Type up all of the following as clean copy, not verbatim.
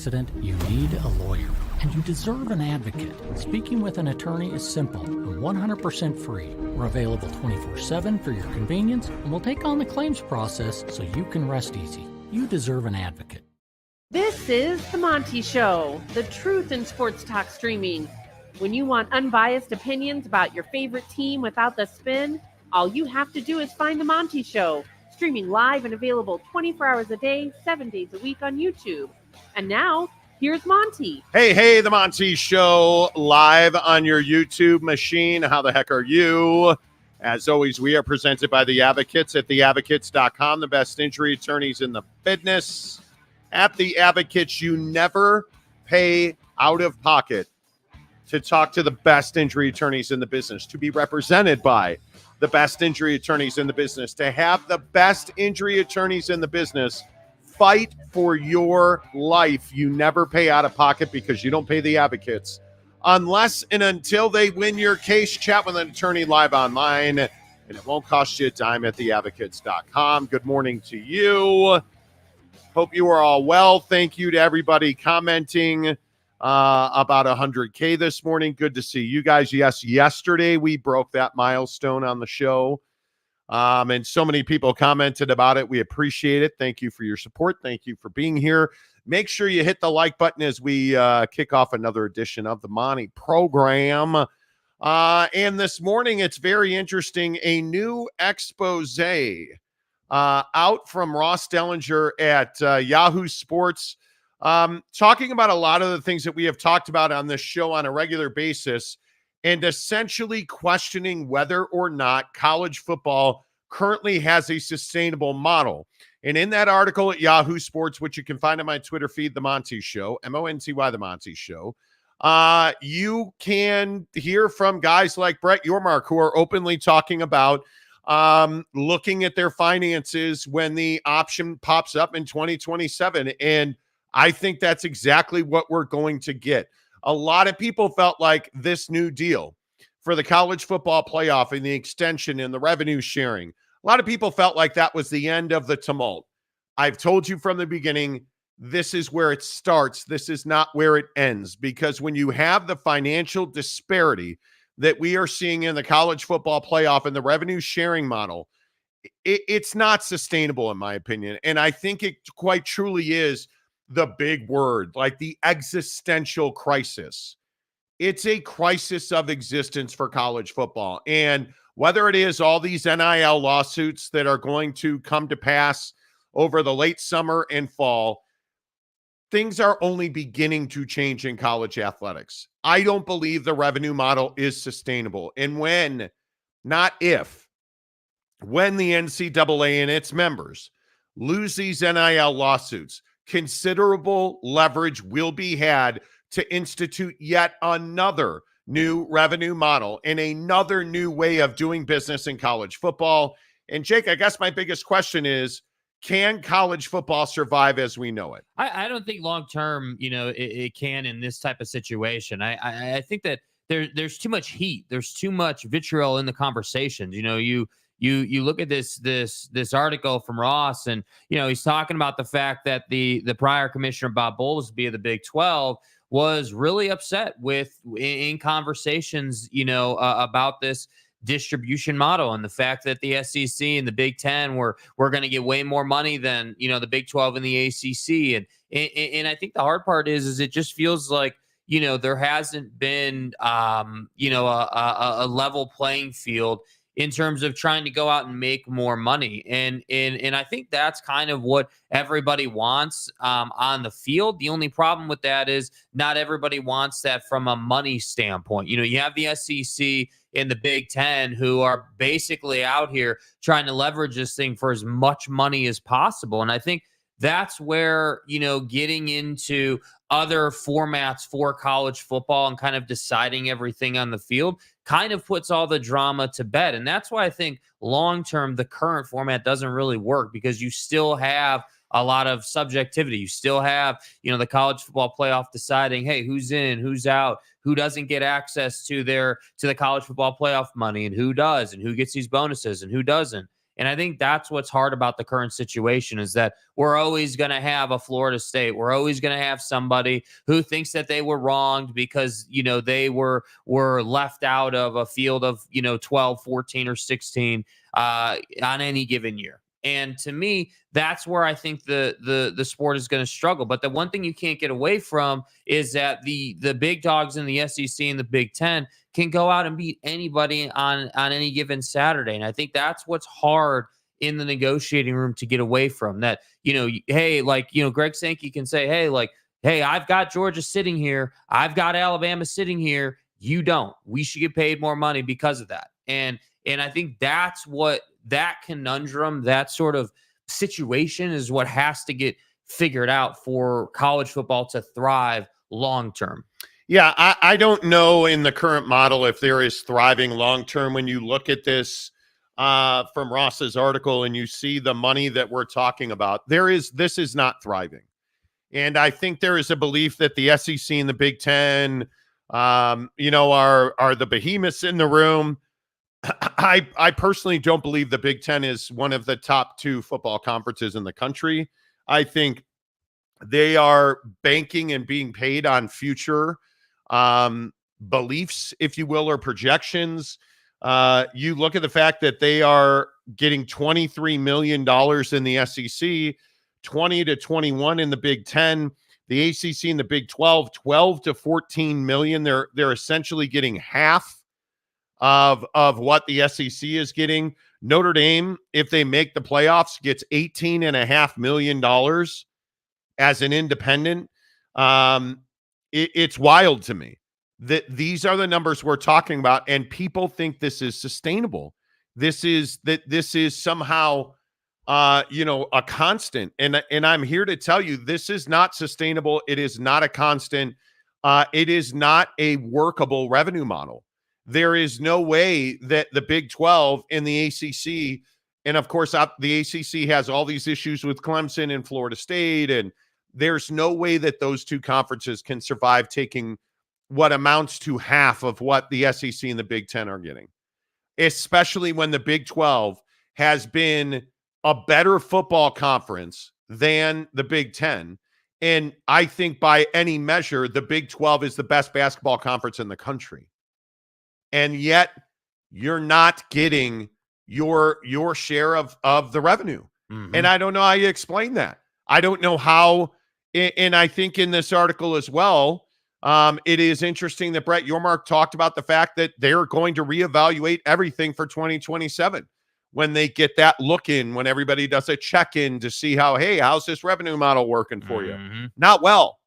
accident, you need a lawyer, and you deserve an advocate. Speaking with an attorney is simple and 100% free. We're available 24/7 for your convenience, and we'll take on the claims process so you can rest easy. You deserve an advocate. This is The Monty Show, the truth in sports talk streaming. When you want unbiased opinions about your favorite team without the spin, all you have to do is find The Monty Show, streaming live and available 24 hours a day, 7 days a week on YouTube. And now, here's Monty. Hey, The Monty Show, live on your YouTube machine. How the heck are you? As always, we are presented by The Advocates at theadvocates.com, the best injury attorneys in the business. At The Advocates, you never pay out of pocket to talk to the best injury attorneys in the business, to be represented by the best injury attorneys in the business, to have the best injury attorneys in the business fight for your life. You never pay out of pocket because you don't pay The Advocates unless and until they win your case. Chat with an attorney live online, and it won't cost you a dime at theadvocates.com. Good morning to you. Hope you are all well. Thank you to everybody commenting about 100K this morning. Good to see you guys. Yes, yesterday we broke that milestone on the show, and so many people commented about it. We appreciate it. Thank you for your support. Thank you for being here. Make sure you hit the like button as we kick off another edition of the Monty program. And this morning, it's very interesting. A new expose out from Ross Dellinger at Yahoo Sports, talking about a lot of the things that we have talked about on this show on a regular basis, and essentially questioning whether or not college football currently has a sustainable model. And in that article at Yahoo Sports, which you can find on my Twitter feed, The Monty Show, Monty, The Monty Show, you can hear from guys like Brett Yormark, who are openly talking about looking at their finances when the option pops up in 2027. And I think that's exactly what we're going to get. A lot of people felt like this new deal for the college football playoff and the extension and the revenue sharing, a lot of people felt like that was the end of the tumult. I've told you from the beginning, this is where it starts. This is not where it ends, because when you have the financial disparity that we are seeing in the college football playoff and the revenue sharing model, it's not sustainable, in my opinion. And I think it quite truly is the big word, like the existential crisis. It's a crisis of existence for college football. And whether it is all these NIL lawsuits that are going to come to pass over the late summer and fall, things are only beginning to change in college athletics. I don't believe the revenue model is sustainable. And when, not if, when the NCAA and its members lose these NIL lawsuits, considerable leverage will be had to institute yet another new revenue model and another new way of doing business in college football. And Jake, I guess my biggest question is, can college football survive as we know it? I don't think long-term, it can in this type of situation. I think that there's too much heat. There's too much vitriol in the conversations. You look at this article from Ross, and, he's talking about the fact that the prior commissioner, Bob Bowlesby of the Big 12, was really upset in conversations, about this distribution model and the fact that the SEC and the Big 10 were going to get way more money than, the Big 12 and the ACC. And I think the hard part is it just feels like, there hasn't been, a level playing field in terms of trying to go out and make more money. And I think that's kind of what everybody wants on the field. The only problem with that is not everybody wants that from a money standpoint. You have the SEC and the Big 10 who are basically out here trying to leverage this thing for as much money as possible. And I think that's where, getting into other formats for college football and kind of deciding everything on the field kind of puts all the drama to bed. And that's why I think long-term, the current format doesn't really work, because you still have a lot of subjectivity. You still have, the college football playoff deciding, hey, who's in, who's out, who doesn't get access to the college football playoff money, and who does, and who gets these bonuses and who doesn't. And I think that's what's hard about the current situation is that we're always going to have a Florida State. We're always going to have somebody who thinks that they were wronged because, they were left out of a field of, 12, 14, or 16 on any given year. And to me, that's where I think the sport is going to struggle. But the one thing you can't get away from is that the big dogs in the SEC and the Big Ten can go out and beat anybody on any given Saturday. And I think that's what's hard in the negotiating room to get away from that. Hey, Greg Sankey can say, hey, I've got Georgia sitting here. I've got Alabama sitting here. You don't. We should get paid more money because of that. And I think that's what that conundrum, that sort of situation is what has to get figured out for college football to thrive long term. Yeah, I don't know in the current model if there is thriving long term. When you look at this from Ross's article and you see the money that we're talking about, this is not thriving. And I think there is a belief that the SEC and the Big Ten, are the behemoths in the room. I personally don't believe the Big Ten is one of the top 2 football conferences in the country. I think they are banking and being paid on future beliefs, if you will, or projections. You look at the fact that they are getting $23 million in the SEC, 20 to 21 in the Big Ten, the ACC and the Big 12, 12 to 14 million. They're essentially getting half of what the SEC is getting. Notre Dame, if they make the playoffs, gets $18.5 million as an independent. It's wild to me that these are the numbers we're talking about, and people think this is sustainable. This is somehow a constant. And I'm here to tell you, this is not sustainable. It is not a constant. It is not a workable revenue model. There is no way that the Big 12 and the ACC, and of course, the ACC has all these issues with Clemson and Florida State, and there's no way that those 2 conferences can survive taking what amounts to half of what the SEC and the Big 10 are getting, especially when the Big 12 has been a better football conference than the Big 10. And I think by any measure, the Big 12 is the best basketball conference in the country. And yet you're not getting your share of the revenue. Mm-hmm. And I don't know how you explain that. I don't know how, and I think in this article as well, it is interesting that Brett Yormark talked about the fact that they're going to reevaluate everything for 2027 when they get that look in, when everybody does a check-in to see how's this revenue model working for you? Not well.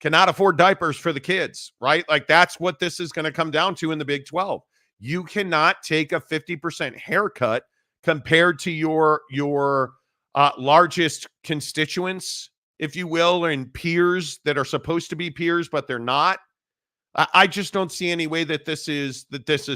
Cannot afford diapers for the kids, right? Like that's what this is going to come down to in the Big 12. You cannot take a 50% haircut compared to your largest constituents, if you will, and peers that are supposed to be peers, but they're not. I just don't see any way that this is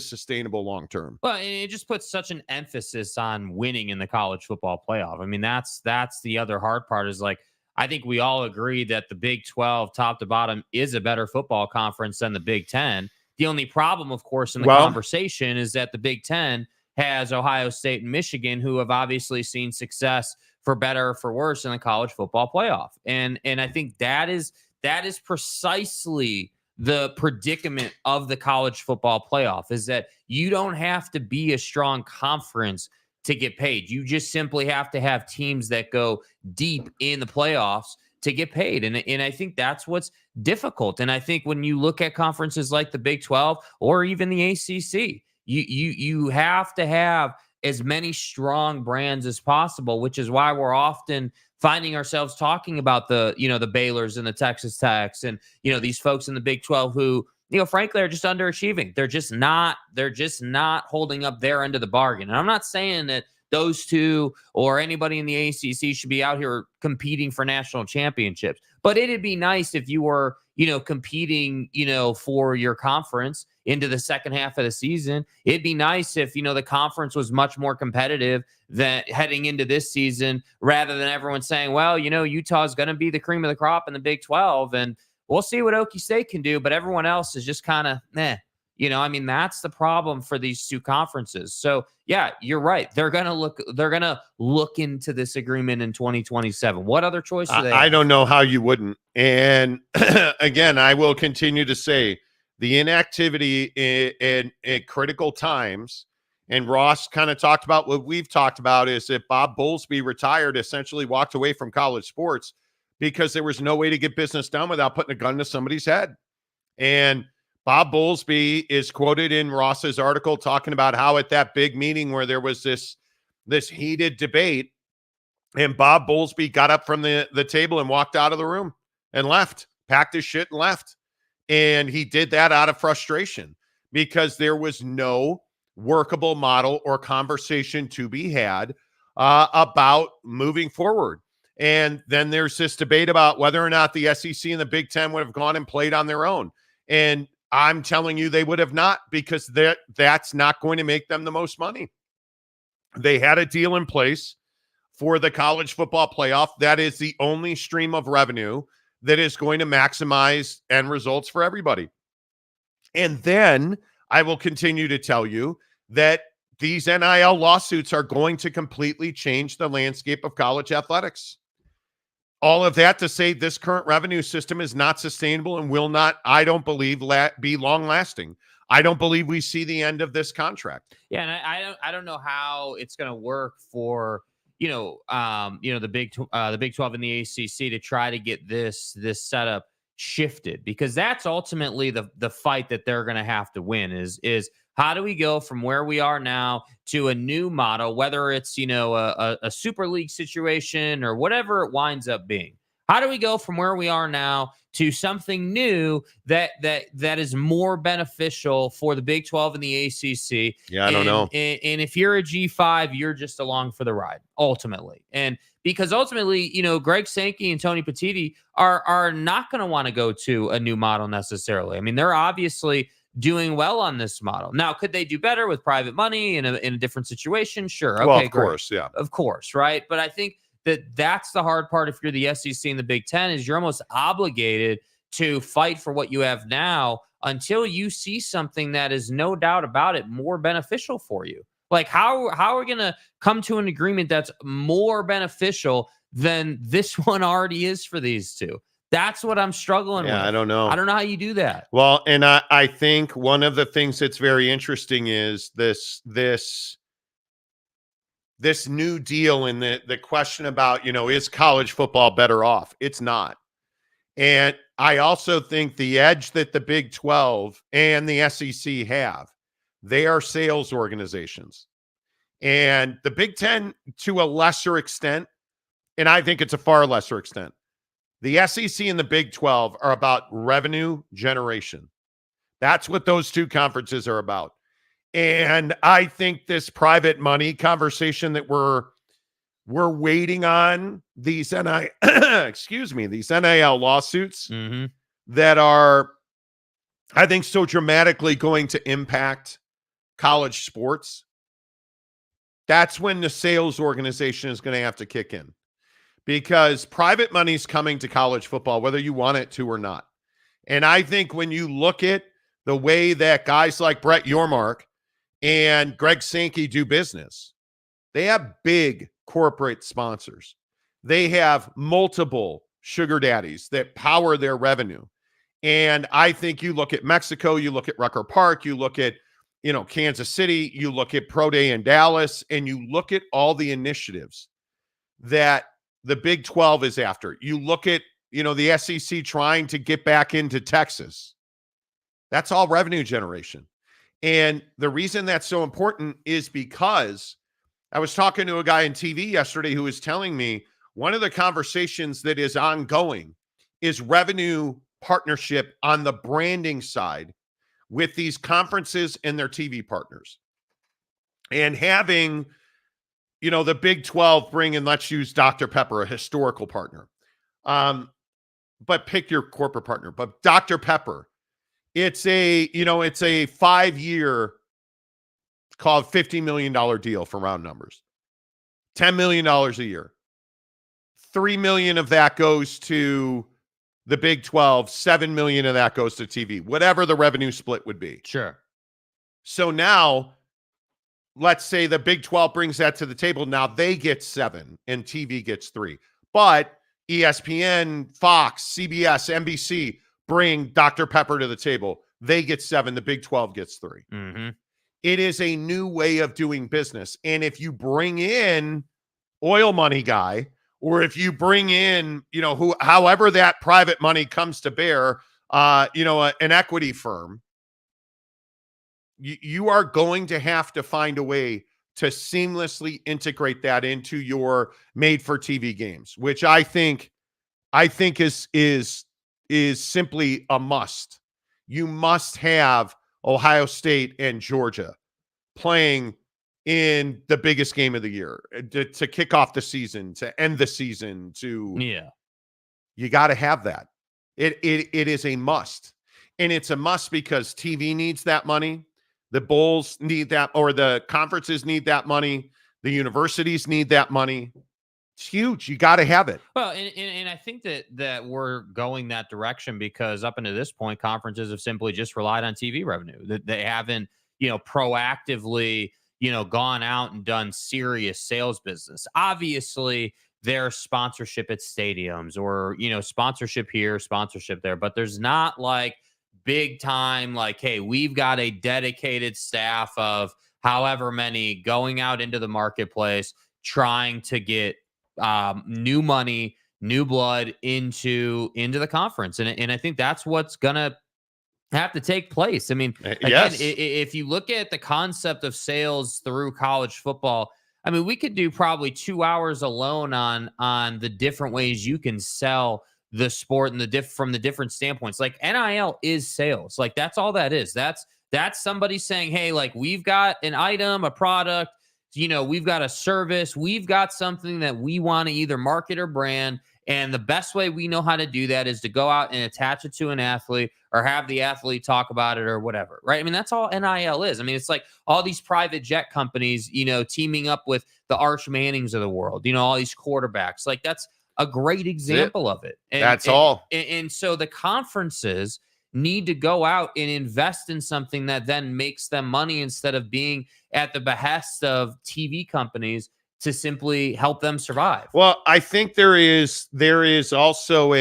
sustainable long term. Well, and it just puts such an emphasis on winning in the college football playoff. I mean, that's the other hard part is like, I think we all agree that the Big 12 top to bottom is a better football conference than the Big 10. The only problem, of course, in the conversation is that the Big 10 has Ohio State and Michigan, who have obviously seen success for better or for worse in the college football playoff. And I think that is precisely the predicament of the college football playoff, is that you don't have to be a strong conference to get paid. You just simply have to have teams that go deep in the playoffs to get paid. And I think that's what's difficult. And I think when you look at conferences like the Big 12 or even the ACC, you have to have as many strong brands as possible, which is why we're often finding ourselves talking about the Baylors and the Texas Techs and, these folks in the Big 12 who, frankly, are just underachieving. They're just not holding up their end of the bargain. And I'm not saying that those two or anybody in the ACC should be out here competing for national championships, but it'd be nice if you were, competing, for your conference into the second half of the season. It'd be nice if, the conference was much more competitive than heading into this season, rather than everyone saying, well, Utah's going to be the cream of the crop in the Big 12 and we'll see what Okie State can do. But everyone else is just kind of, I mean, that's the problem for these two conferences. So yeah, you're right. They're gonna look into this agreement in 2027. What other choice do they I have? don't know how you wouldn't. And again, I will continue to say the inactivity in critical times. And Ross kind of talked about what we've talked about is that Bob Bowlesby retired, essentially walked away from college sports because there was no way to get business done without putting a gun to somebody's head. And Bob Bowlesby is quoted in Ross's article talking about how at that big meeting where there was this heated debate, and Bob Bowlesby got up from the table and walked out of the room and left, packed his shit and left. And he did that out of frustration because there was no workable model or conversation to be had about moving forward. And then there's this debate about whether or not the SEC and the Big Ten would have gone and played on their own. And I'm telling you, they would have not, because that's not going to make them the most money. They had a deal in place for the college football playoff. That is the only stream of revenue that is going to maximize end results for everybody. And then I will continue to tell you that these NIL lawsuits are going to completely change the landscape of college athletics. All of that to say this current revenue system is not sustainable and will not, I don't believe, be long lasting. I don't believe we see the end of this contract. Yeah, and I don't know how it's going to work for the Big 12 and the ACC to try to get this setup shifted, because that's ultimately the fight that they're going to have to win is how do we go from where we are now to a new model, whether it's a super league situation or whatever it winds up being. How do we go from where we are now to something new that is more beneficial for the Big 12 and the ACC? Yeah, I don't know. And if you're a G5, you're just along for the ride, ultimately. And because ultimately, Greg Sankey and Tony Petitti are not going to want to go to a new model necessarily. I mean, they're obviously doing well on this model. Now, could they do better with private money in a different situation? Sure. Okay, well, of course, yeah. Of course, right? But I think that's the hard part if you're the SEC and the Big Ten, is you're almost obligated to fight for what you have now until you see something that is, no doubt about it, more beneficial for you. Like, how are we going to come to an agreement that's more beneficial than this one already is for these two? That's what I'm struggling with. I don't know. I don't know how you do that. Well, and I think one of the things that's very interesting is this new deal and the question about, is college football better off? It's not. And I also think the edge that the Big 12 and the SEC have, they are sales organizations. And the Big 10, to a lesser extent, and I think it's a far lesser extent, the SEC and the Big 12 are about revenue generation. That's what those two conferences are about. And I think this private money conversation that we're waiting on, these these NIL lawsuits that are, I think, so dramatically going to impact college sports. That's when the sales organization is going to have to kick in, because private money is coming to college football, whether you want it to or not. And I think when you look at the way that guys like Brett Yormark and Greg Sankey do business, they have big corporate sponsors. They have multiple sugar daddies that power their revenue. And I think you look at Mexico, you look at Rucker Park, you look at, Kansas City, you look at Pro Day in Dallas, and you look at all the initiatives that the Big 12 is after. You look at, the SEC trying to get back into Texas. That's all revenue generation. And the reason that's so important is because I was talking to a guy on TV yesterday who was telling me one of the conversations that is ongoing is revenue partnership on the branding side with these conferences and their TV partners. And having, the Big 12 bring in, let's use Dr. Pepper, a historical partner. But pick your corporate partner. But Dr. Pepper, it's a 5-year called $50 million deal for round numbers. $10 million a year. $3 million of that goes to the Big 12. $7 million of that goes to TV. Whatever the revenue split would be. Sure. So now, let's say the Big 12 brings that to the table. Now they get 7 and TV gets 3. But ESPN, Fox, CBS, NBC bring Dr. Pepper to the table. They get 7. The Big 12 gets 3. Mm-hmm. It is a new way of doing business. And if you bring in oil money guy, or if you bring in, however that private money comes to bear, an equity firm, you are going to have to find a way to seamlessly integrate that into your made for TV games, which I think is simply a must. You must have Ohio State and Georgia playing in the biggest game of the year to kick off the season, to end the season, you got to have that. It is a must. And it's a must because TV needs that money. The bowls need that, or the conferences need that money. The universities need that money. It's huge. You got to have it. Well, and I think that we're going that direction because up until this point, conferences have simply just relied on TV revenue. That they haven't, proactively, gone out and done serious sales business. Obviously, there's sponsorship at stadiums or, sponsorship here, sponsorship there, but there's not like big time, like, hey, we've got a dedicated staff of however many going out into the marketplace, trying to get new money, new blood into the conference. And I think that's what's going to have to take place. I mean, again, if you look at the concept of sales through college football, I mean, we could do probably 2 hours alone on the different ways you can sell the sport and from the different standpoints. Like NIL is sales. Like that's all that is. That's somebody saying, hey, like we've got an item, a product, we've got a service, we've got something that we want to either market or brand. And the best way we know how to do that is to go out and attach it to an athlete or have the athlete talk about it or whatever, right? I mean, that's all NIL is. I mean, it's like all these private jet companies, teaming up with the Arch Mannings of the world, all these quarterbacks. Like that's a great example of it. And all. And so the conferences need to go out and invest in something that then makes them money instead of being at the behest of TV companies to simply help them survive. Well, I think there is also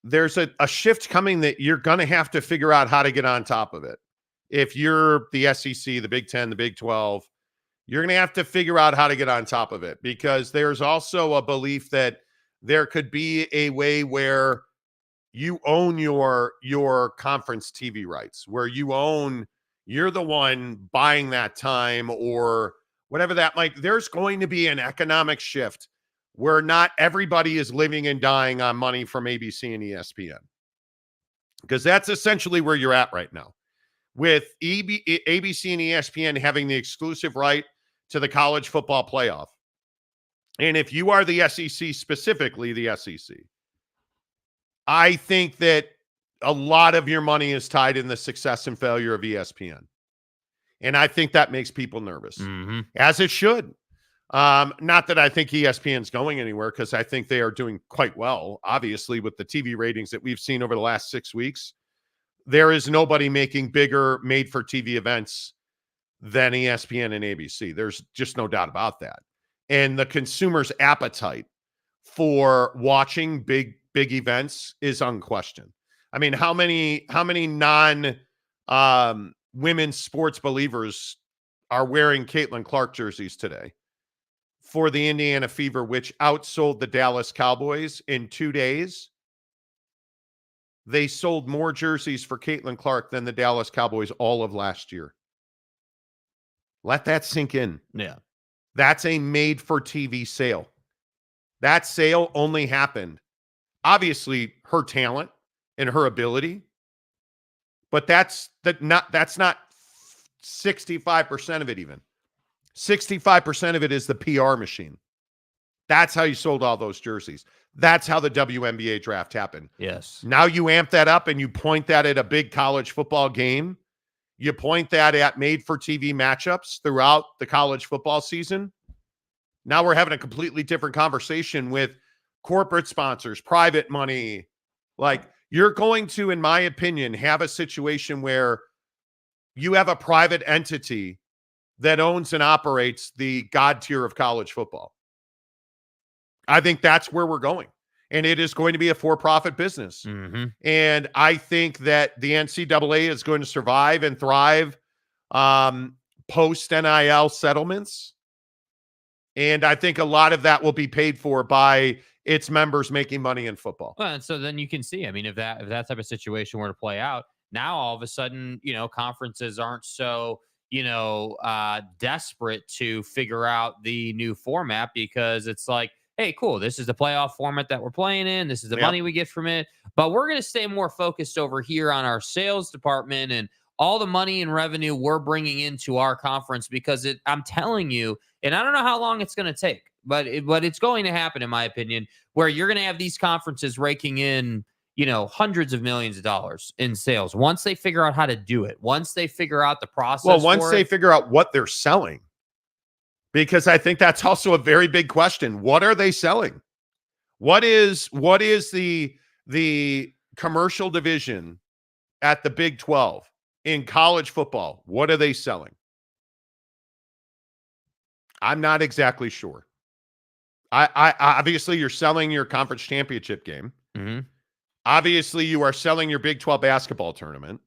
there's a shift coming that you're going to have to figure out how to get on top of it. If you're the SEC, the Big 10, the Big 12, you're going to have to figure out how to get on top of it because there's also a belief that there could be a way where you own your conference TV rights, where you're the one buying that time or whatever that might. There's going to be an economic shift where not everybody is living and dying on money from ABC and ESPN, because that's essentially where you're at right now with ABC and ESPN having the exclusive right to the college football playoff. And if you are the SEC, specifically the SEC, I think that a lot of your money is tied in the success and failure of ESPN. And I think that makes people nervous, as it should. Not that I think ESPN's going anywhere, because I think they are doing quite well, obviously, with the TV ratings that we've seen over the last 6 weeks. There is nobody making bigger made-for-TV events than ESPN and ABC. There's just no doubt about that. And the consumer's appetite for watching big events is unquestioned. I mean, how many women's sports believers are wearing Caitlin Clark jerseys today for the Indiana Fever, which outsold the Dallas Cowboys in 2 days? They sold more jerseys for Caitlin Clark than the Dallas Cowboys all of last year. Let that sink in. Yeah. That's a made-for-TV sale. That sale only happened, obviously, her talent and her ability, but that's not 65% of it even. 65% of it is the PR machine. That's how you sold all those jerseys. That's how the WNBA draft happened. Yes. Now you amp that up and you point that at a big college football game. You point that at made-for-TV matchups throughout the college football season. Now we're having a completely different conversation with corporate sponsors, private money. Like, you're going to, in my opinion, have a situation where you have a private entity that owns and operates the god tier of college football. I think that's where we're going. And it is going to be a for-profit business. Mm-hmm. And I think that the NCAA is going to survive and thrive post-NIL settlements. And I think a lot of that will be paid for by its members making money in football. Well, and so then you can see, I mean, if that type of situation were to play out, now all of a sudden, conferences aren't so, desperate to figure out the new format, because it's like, hey, cool, this is the playoff format that we're playing in. This is the money we get from it. But we're going to stay more focused over here on our sales department and all the money and revenue we're bringing into our conference, because I'm telling you, and I don't know how long it's going to take, but it's going to happen, in my opinion, where you're going to have these conferences raking in, hundreds of millions of dollars in sales once they figure out how to do it, once they figure out the process. Well, once they figure out what they're selling. Because I think that's also a very big question. What are they selling? What is the commercial division at the Big 12 in college football? What are they selling? I'm not exactly sure. I obviously you're selling your conference championship game. Mm-hmm. Obviously you are selling your Big 12 basketball tournament.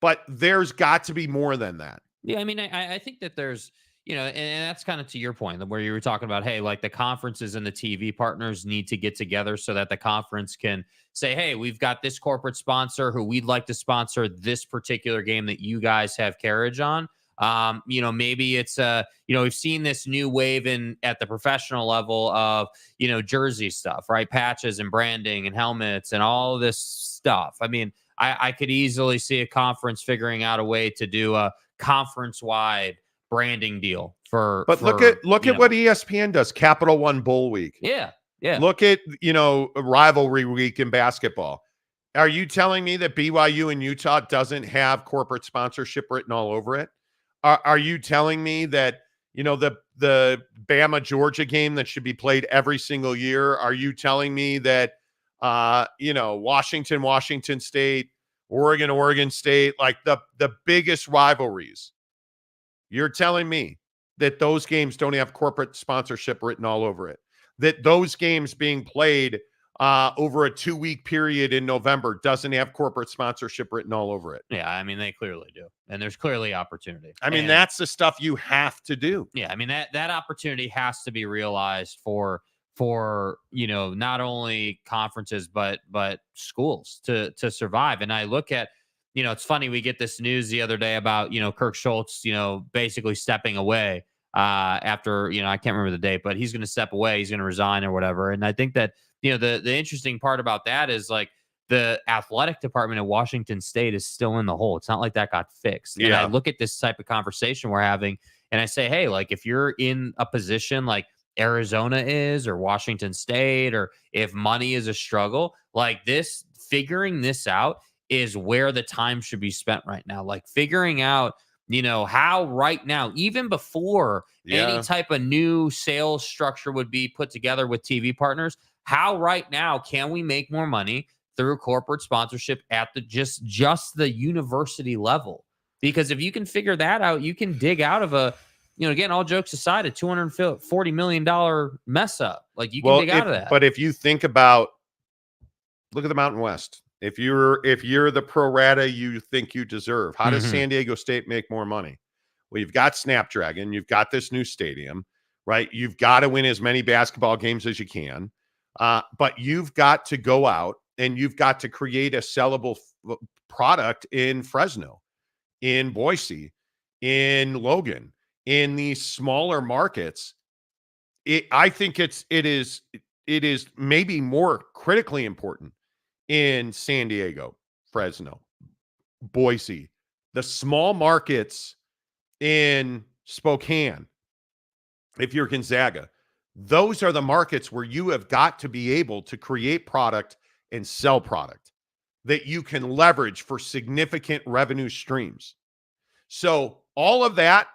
But there's got to be more than that. Yeah, I mean, I think that there's, and that's kind of to your point where you were talking about, hey, like the conferences and the TV partners need to get together so that the conference can say, hey, we've got this corporate sponsor who we'd like to sponsor this particular game that you guys have carriage on. Maybe it's we've seen this new wave at the professional level of, jersey stuff, right? Patches and branding and helmets and all of this stuff. I mean, I could easily see a conference figuring out a way to do a conference-wide branding deal But look at what ESPN does. Capital One Bowl Week. Yeah. Look at, rivalry week in basketball. Are you telling me that BYU in Utah doesn't have corporate sponsorship written all over it? Are you telling me that, the Bama Georgia game that should be played every single year? Are you telling me that, Washington State, Oregon State, like the biggest rivalries, you're telling me that those games don't have corporate sponsorship written all over it, that those games being played over a 2-week period in November doesn't have corporate sponsorship written all over it? Yeah, I mean, they clearly do. And there's clearly opportunity. I mean, that's the stuff you have to do. Yeah, I mean, that opportunity has to be realized for not only conferences but schools to survive. And I look at, it's funny, we get this news the other day about Kirk Schultz basically stepping away after I can't remember the date, but he's going to step away, he's going to resign or whatever. And I think that the interesting part about that is like the athletic department at Washington State is still in the hole. It's not like that got fixed. Yeah. And I look at this type of conversation we're having and I say, hey, like if you're in a position like Arizona is, or Washington State, or if money is a struggle, like this, figuring this out is where the time should be spent right now. Like figuring out, how right now, even before any type of new sales structure would be put together with TV partners, how right now can we make more money through corporate sponsorship at the just the university level? Because if you can figure that out, you can dig out of a, again, all jokes aside, a $240 million mess up. Like you can dig out of that. But if you think about, look at the Mountain West. If you're the pro rata you think you deserve, how does San Diego State make more money? Well, you've got Snapdragon, you've got this new stadium, right? You've got to win as many basketball games as you can, but you've got to go out and you've got to create a sellable product in Fresno, in Boise, in Logan, in these smaller markets. I think it is maybe more critically important in San Diego, Fresno, Boise, the small markets in Spokane. If you're Gonzaga, those are the markets where you have got to be able to create product and sell product that you can leverage for significant revenue streams. So all of that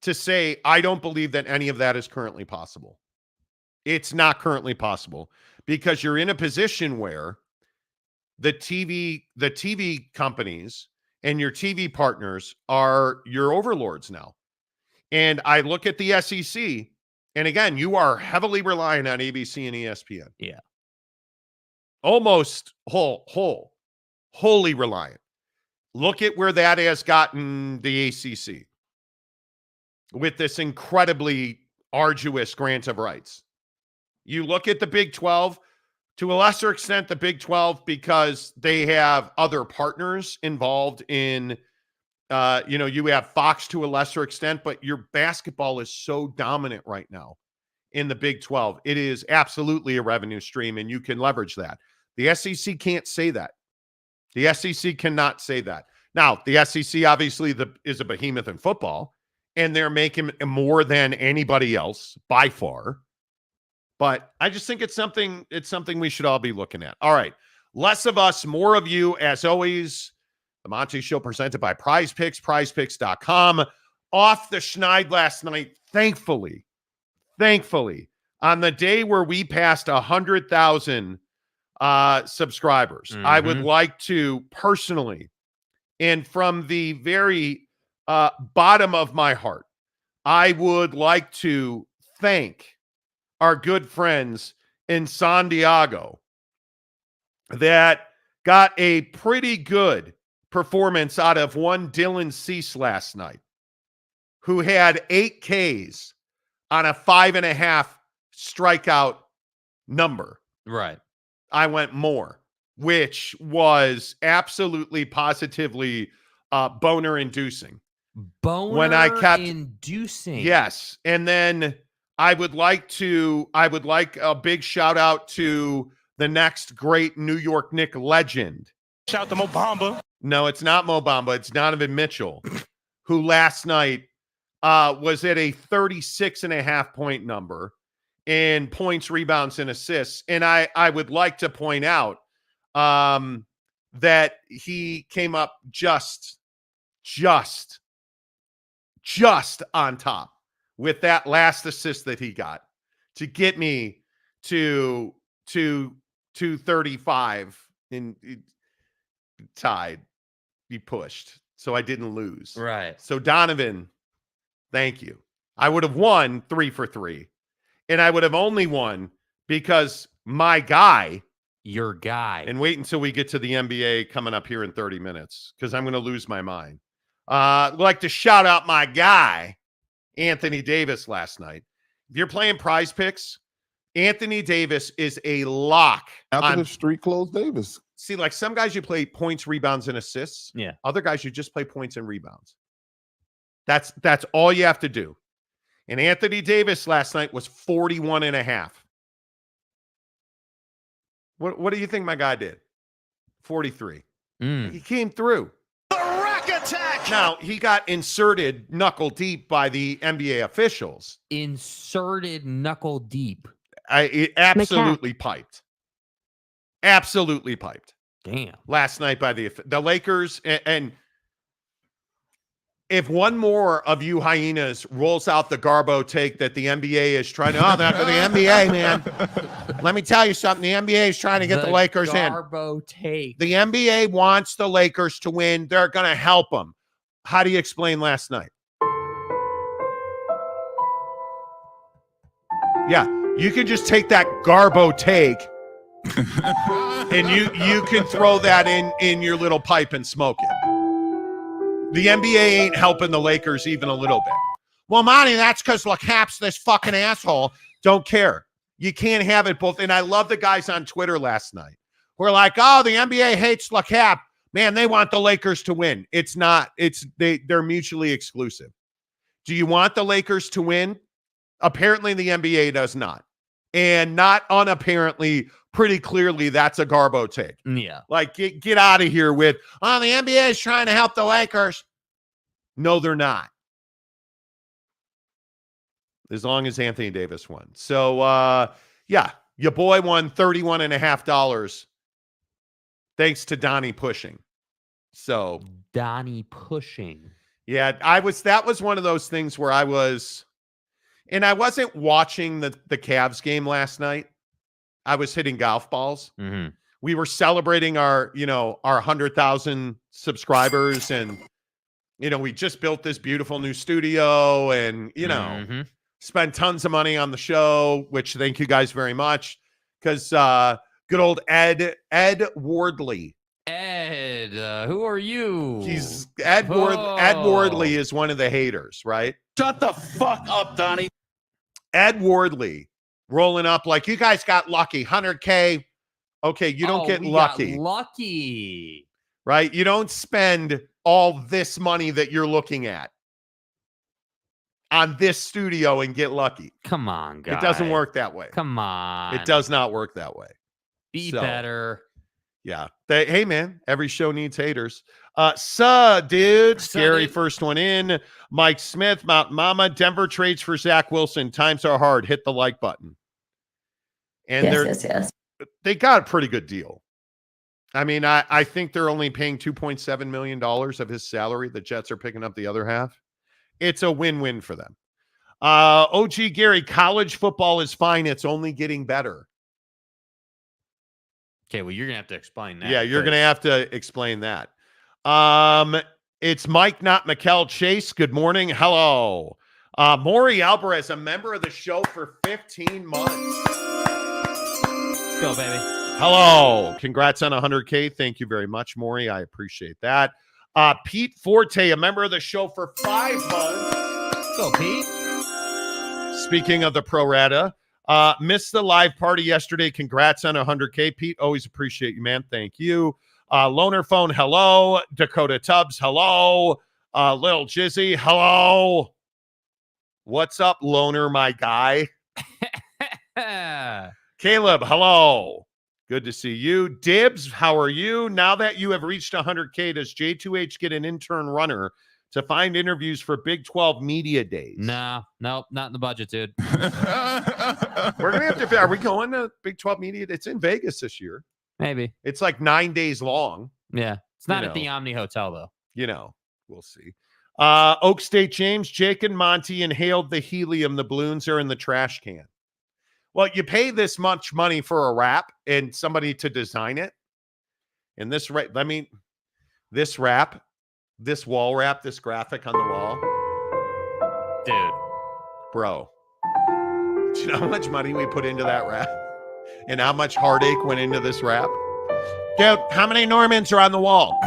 to say, I don't believe that any of that is currently possible. It's not currently possible because you're in a position where the TV companies and your TV partners are your overlords now. And I look at the SEC, and again, you are heavily reliant on ABC and ESPN. Yeah. Almost wholly reliant. Look at where that has gotten the ACC with this incredibly arduous grant of rights. You look at the Big 12, to a lesser extent, the Big 12, because they have other partners involved in, you have Fox to a lesser extent, but your basketball is so dominant right now in the Big 12. It is absolutely a revenue stream, and you can leverage that. The SEC can't say that. The SEC cannot say that. Now, the SEC obviously is a behemoth in football, and they're making more than anybody else by far. But I just think it's something we should all be looking at. All right. Less of us, more of you, as always. The Monty Show presented by Prize Picks, prizepicks.com. Off the schneid last night, thankfully, on the day where we passed 100,000 subscribers. Mm-hmm. I would like to personally, and from the very bottom of my heart, I would like to thank our good friends in San Diego that got a pretty good performance out of one Dylan Cease last night, who had 8 Ks on a 5.5 strikeout number. Right. I went more, which was absolutely positively boner-inducing. Boner-inducing. Yes. And then I would like a big shout out to the next great New York Knicks legend. Shout out to Mo Bamba. No, it's not Mo Bamba. It's Donovan Mitchell, who last night was at a 36.5 point number in points, rebounds, and assists. And I would like to point out that he came up just on top with that last assist that he got to get me to 235 and tied. Be pushed, so I didn't lose. Right. So Donovan, thank you. I would have won 3 for 3, and I would have only won because my guy, your guy, and wait until we get to the NBA coming up here in 30 minutes because I'm going to lose my mind. I'd like to shout out my guy, Anthony Davis, last night. If you're playing Prize Picks, Anthony Davis is a lock. After the street closed Davis. See, like some guys you play points, rebounds, and assists. Yeah. Other guys you just play points and rebounds. That's all you have to do. And Anthony Davis last night was 41.5. What do you think my guy did? 43. He came through. The rack attack. Now, he got inserted knuckle deep by the NBA officials. Inserted knuckle deep. It absolutely piped. Absolutely piped. Damn. Last night by the Lakers. And if one more of you hyenas rolls out the Garbo take that the NBA is trying to, the NBA, man. Let me tell you something. The NBA is trying to get the Lakers in. Garbo take. The NBA wants the Lakers to win. They're going to help them. How do you explain last night? Yeah, you can just take that Garbo take and you can throw that in your little pipe and smoke it. The NBA ain't helping the Lakers even a little bit. Well, Monty, that's because LeCap's this fucking asshole. Don't care. You can't have it both. And I love the guys on Twitter last night who are like, oh, the NBA hates LeCap. Man, they want the Lakers to win. It's not. They're mutually exclusive. Do you want the Lakers to win? Apparently, the NBA does not. And not unapparently, pretty clearly, that's a Garbo take. Yeah. Like, get out of here with, oh, the NBA is trying to help the Lakers. No, they're not. As long as Anthony Davis won. So, yeah, your boy won $31.50. Thanks to Donnie pushing. So Donnie pushing. Yeah, that was one of those things where I was, and I wasn't watching the Cavs game last night. I was hitting golf balls, we were celebrating our 100,000 subscribers, and we just built this beautiful new studio, and spent tons of money on the show, which thank you guys very much, because good old Ed Wardley. Ed, who are you? He's Ed Wardley is one of the haters, right? Shut the fuck up, Donnie. Ed Wardley rolling up like, you guys got lucky, 100K. Okay, you don't get lucky. Lucky. Right? You don't spend all this money that you're looking at on this studio and get lucky. Come on, guys. It doesn't work that way. Come on. It does not work that way. Be better. Yeah. Hey, man, every show needs haters. Dude. Scary first one in. Mike Smith, Mountain Mama. Denver trades for Zach Wilson. Times are hard. Hit the like button. And yes. They got a pretty good deal. I mean, I think they're only paying $2.7 million of his salary. The Jets are picking up the other half. It's a win-win for them. OG Gary, college football is fine. It's only getting better. Okay, well, you're going to have to explain that. Yeah, you're going to have to explain that. It's Mike, not Mikkel Chase. Good morning. Hello. Maury Alvarez, a member of the show for 15 months. Go, baby. Hello. Congrats on 100K. Thank you very much, Maury. I appreciate that. Pete Forte, a member of the show for 5 months. Go, Pete. Speaking of the pro rata, missed the live party yesterday. Congrats on 100K. Pete, always appreciate you, man. Thank you. Loner Phone, hello. Dakota Tubbs, hello. Lil Jizzy, hello. What's up, Loner, my guy? Caleb, hello. Good to see you. Dibs, how are you? Now that you have reached 100K, does J2H get an intern runner to find interviews for Big 12 media days? No, not in the budget, dude. We're going to have to, are we going to Big 12 media? It's in Vegas this year. Maybe. It's like 9 days long. Yeah. It's not at the Omni Hotel, though. We'll see. Oak State James, Jake and Monty inhaled the helium. The balloons are in the trash can. Well, you pay this much money for a wrap and somebody to design it. And this wrap, this wall wrap, this graphic on the wall. Dude. Bro. Do you know how much money we put into that wrap? And how much heartache went into this wrap? Dude, how many Normans are on the wall?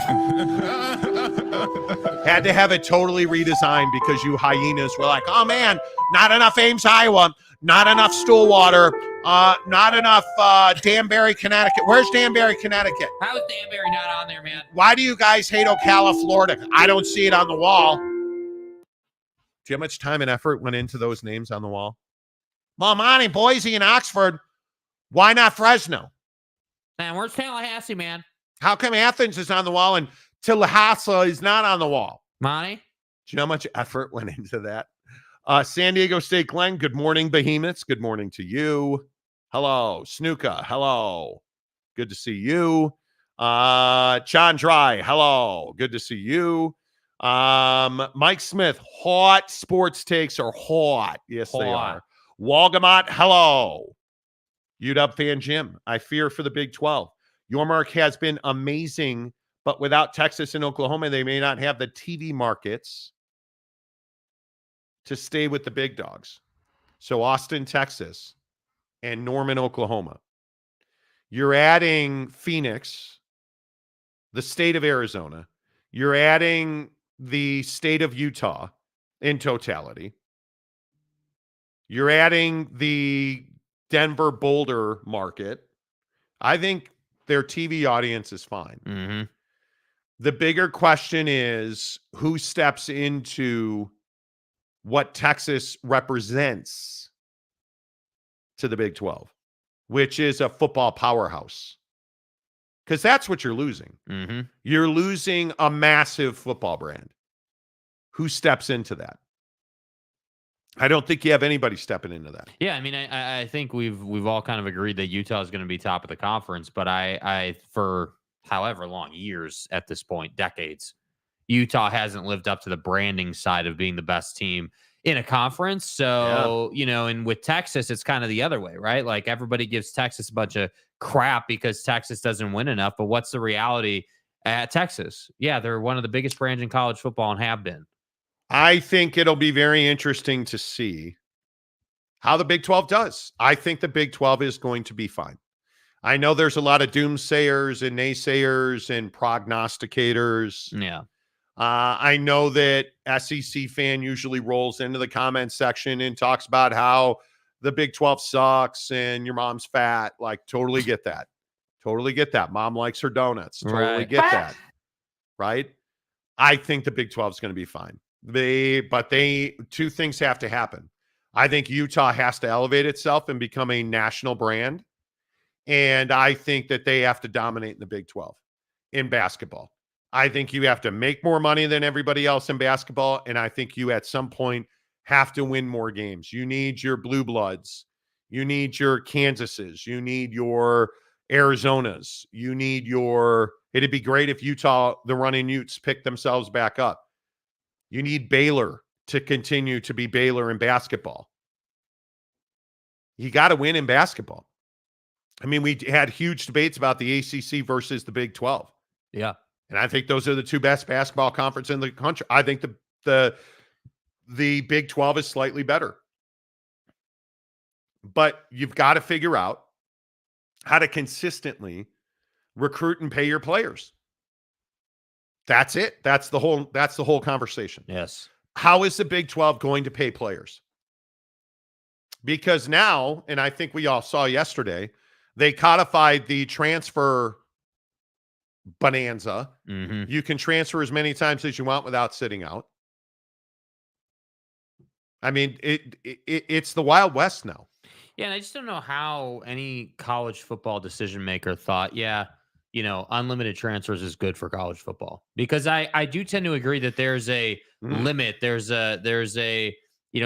Had to have it totally redesigned because you hyenas were like, oh man, not enough Ames, Iowa. Not enough Stillwater. Not enough Danbury, Connecticut. Where's Danbury, Connecticut? How is Danbury not on there, man? Why do you guys hate Ocala, Florida? I don't see it on the wall. Do you know how much time and effort went into those names on the wall? Well, Monty, Boise, and Oxford. Why not Fresno? Man, where's Tallahassee, man? How come Athens is on the wall and Tallahassee is not on the wall? Monty? Do you know how much effort went into that? San Diego State Glenn, good morning, Behemoths. Good morning to you. Hello. Snuka, hello. Good to see you. John Dry, hello. Good to see you. Mike Smith, hot sports takes are hot. Yes, they are. Walgamot, hello. UW fan Jim, I fear for the Big 12. Your mark has been amazing, but without Texas and Oklahoma, they may not have the TV markets to stay with the big dogs. So Austin, Texas, and Norman, Oklahoma. You're adding Phoenix, the state of Arizona. You're adding the state of Utah in totality. You're adding the Denver Boulder market. I think their TV audience is fine. Mm-hmm. The bigger question is who steps into what Texas represents to the Big 12, which is a football powerhouse. Because that's what you're losing. Mm-hmm. You're losing a massive football brand. Who steps into that? I don't think you have anybody stepping into that. Yeah, I mean, I think we've all kind of agreed that Utah is going to be top of the conference, but I for however long, years at this point, decades, Utah hasn't lived up to the branding side of being the best team in a conference. So, and with Texas, it's kind of the other way, right? Like everybody gives Texas a bunch of crap because Texas doesn't win enough. But what's the reality at Texas? Yeah, they're one of the biggest brands in college football and have been. I think it'll be very interesting to see how the Big 12 does. I think the Big 12 is going to be fine. I know there's a lot of doomsayers and naysayers and prognosticators. Yeah. I know that SEC fan usually rolls into the comment section and talks about how the Big 12 sucks and your mom's fat. Like, totally get that. Totally get that. Mom likes her donuts. Totally Right. get that. Right? I think the Big 12 is going to be fine. Two things have to happen. I think Utah has to elevate itself and become a national brand. And I think that they have to dominate in the Big 12 in basketball. I think you have to make more money than everybody else in basketball. And I think you at some point have to win more games. You need your Blue Bloods. You need your Kansases. You need your Arizonas. You need it'd be great if Utah, the running Utes, pick themselves back up. You need Baylor to continue to be Baylor in basketball. You got to win in basketball. I mean, we had huge debates about the ACC versus the Big 12. Yeah. And I think those are the two best basketball conferences in the country. I think the Big 12 is slightly better. But you've got to figure out how to consistently recruit and pay your players. That's it. That's the whole conversation. Yes. How is the Big 12 going to pay players? Because now, and I think we all saw yesterday, they codified the transfer bonanza. Mm-hmm. You can transfer as many times as you want without sitting out. I mean, it's the Wild West now. Yeah, and I just don't know how any college football decision maker thought, unlimited transfers is good for college football. Because I do tend to agree that there's a limit. There's a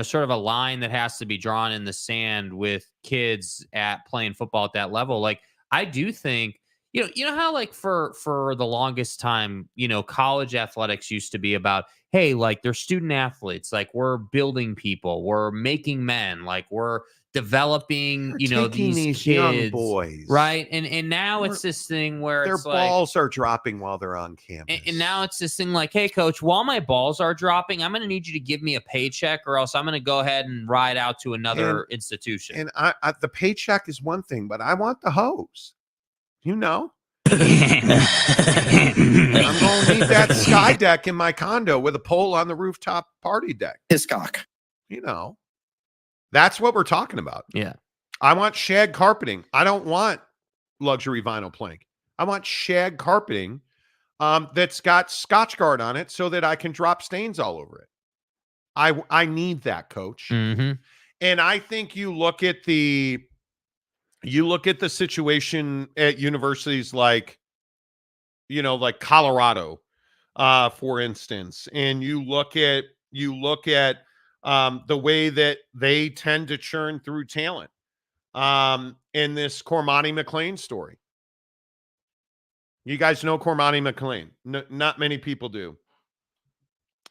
sort of a line that has to be drawn in the sand with kids at playing football at that level. Like, I do think, you know how like for the longest time, college athletics used to be about, hey, like they're student athletes, like we're building people, we're making men, like we're developing, these kids, young boys, right? And now it's this thing where their it's balls are dropping while they're on campus, and now it's this thing like, hey, coach, while my balls are dropping, I'm going to need you to give me a paycheck, or else I'm going to go ahead and ride out to another institution. And I the paycheck is one thing, but I want the hose. I'm going to need that sky deck in my condo with a pole on the rooftop party deck. Hiscock. That's what we're talking about. Yeah. I want shag carpeting. I don't want luxury vinyl plank. I want shag carpeting that's got Scotch Guard on it so that I can drop stains all over it. I need that, coach. Mm-hmm. And I think you look at the situation at universities like Colorado, for instance, and you look at the way that they tend to churn through talent. In this Cormani McLean story, you guys know Cormani McLean. Not many people do.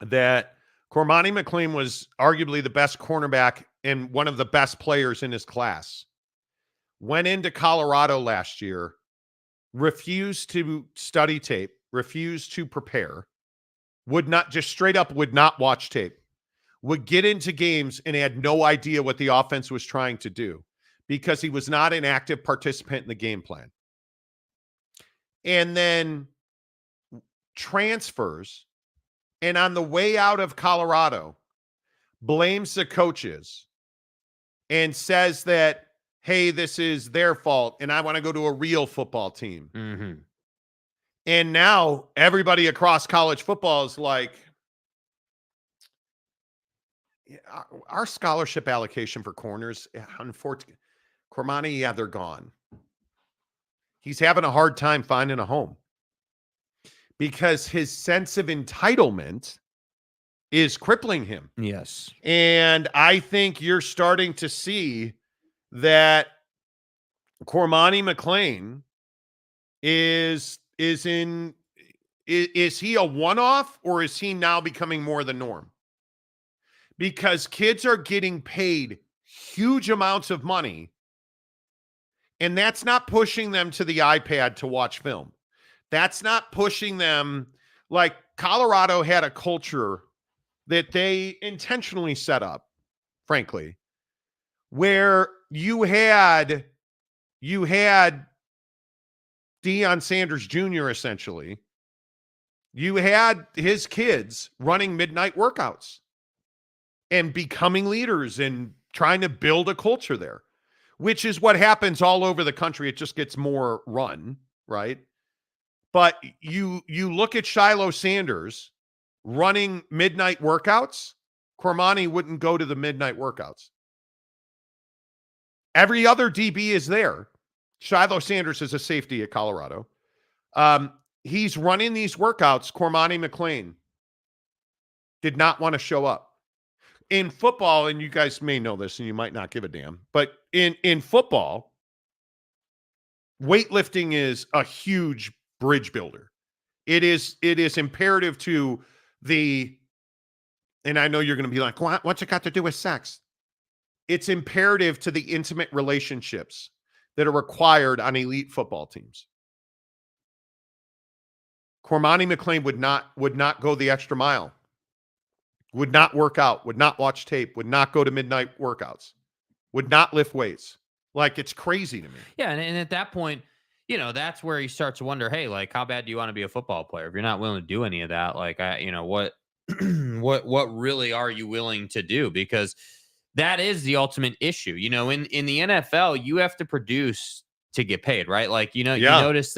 That Cormani McLean was arguably the best cornerback and one of the best players in his class. Went into Colorado last year, refused to study tape, refused to prepare, would not watch tape, would get into games and had no idea what the offense was trying to do because he was not an active participant in the game plan. And then transfers, and on the way out of Colorado, blames the coaches and says that, hey, this is their fault, and I want to go to a real football team. Mm-hmm. And now everybody across college football is like, our scholarship allocation for corners, unfortunately, Cormani, they're gone. He's having a hard time finding a home because his sense of entitlement is crippling him. Yes. And I think you're starting to see that Cormani McLean is he a one-off, or is he now becoming more the norm? Because kids are getting paid huge amounts of money And that's not pushing them to the iPad to watch film. That's not pushing them. Like Colorado had a culture that they intentionally set up, frankly, where you had Deion Sanders Jr. essentially. You had his kids running midnight workouts and becoming leaders and trying to build a culture there, which is what happens all over the country. It just gets more run, right? But you look at Shiloh Sanders running midnight workouts. Cormani wouldn't go to the midnight workouts. Every other DB is there. Shiloh Sanders is a safety at Colorado. He's running these workouts. Cormani McClain did not want to show up. In football, and you guys may know this and you might not give a damn, but in football, weightlifting is a huge bridge builder. It is imperative to the, and I know you're going to be like, what's it got to do with sex? It's imperative to the intimate relationships that are required on elite football teams. Cormani McClain would not go the extra mile, would not work out, would not watch tape, would not go to midnight workouts, would not lift weights. Like, it's crazy to me. Yeah, and at that point, that's where you start to wonder, hey, like, how bad do you want to be a football player? If you're not willing to do any of that, like, what what really are you willing to do? Because that is the ultimate issue. In the NFL, you have to produce to get paid, right? Like, you notice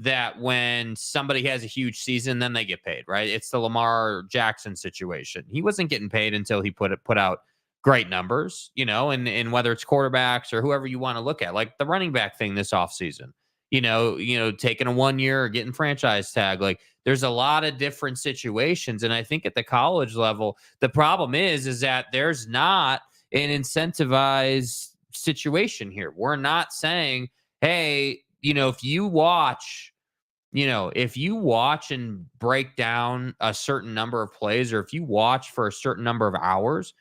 that when somebody has a huge season, then they get paid, right? It's the Lamar Jackson situation. He wasn't getting paid until he put out great numbers, and whether it's quarterbacks or whoever you want to look at, like the running back thing this offseason, taking a 1 year or getting franchise tag, like there's a lot of different situations. And I think at the college level, the problem is that there's not an incentivized situation here. We're not saying, hey, if you watch and break down a certain number of plays, or if you watch for a certain number of hours,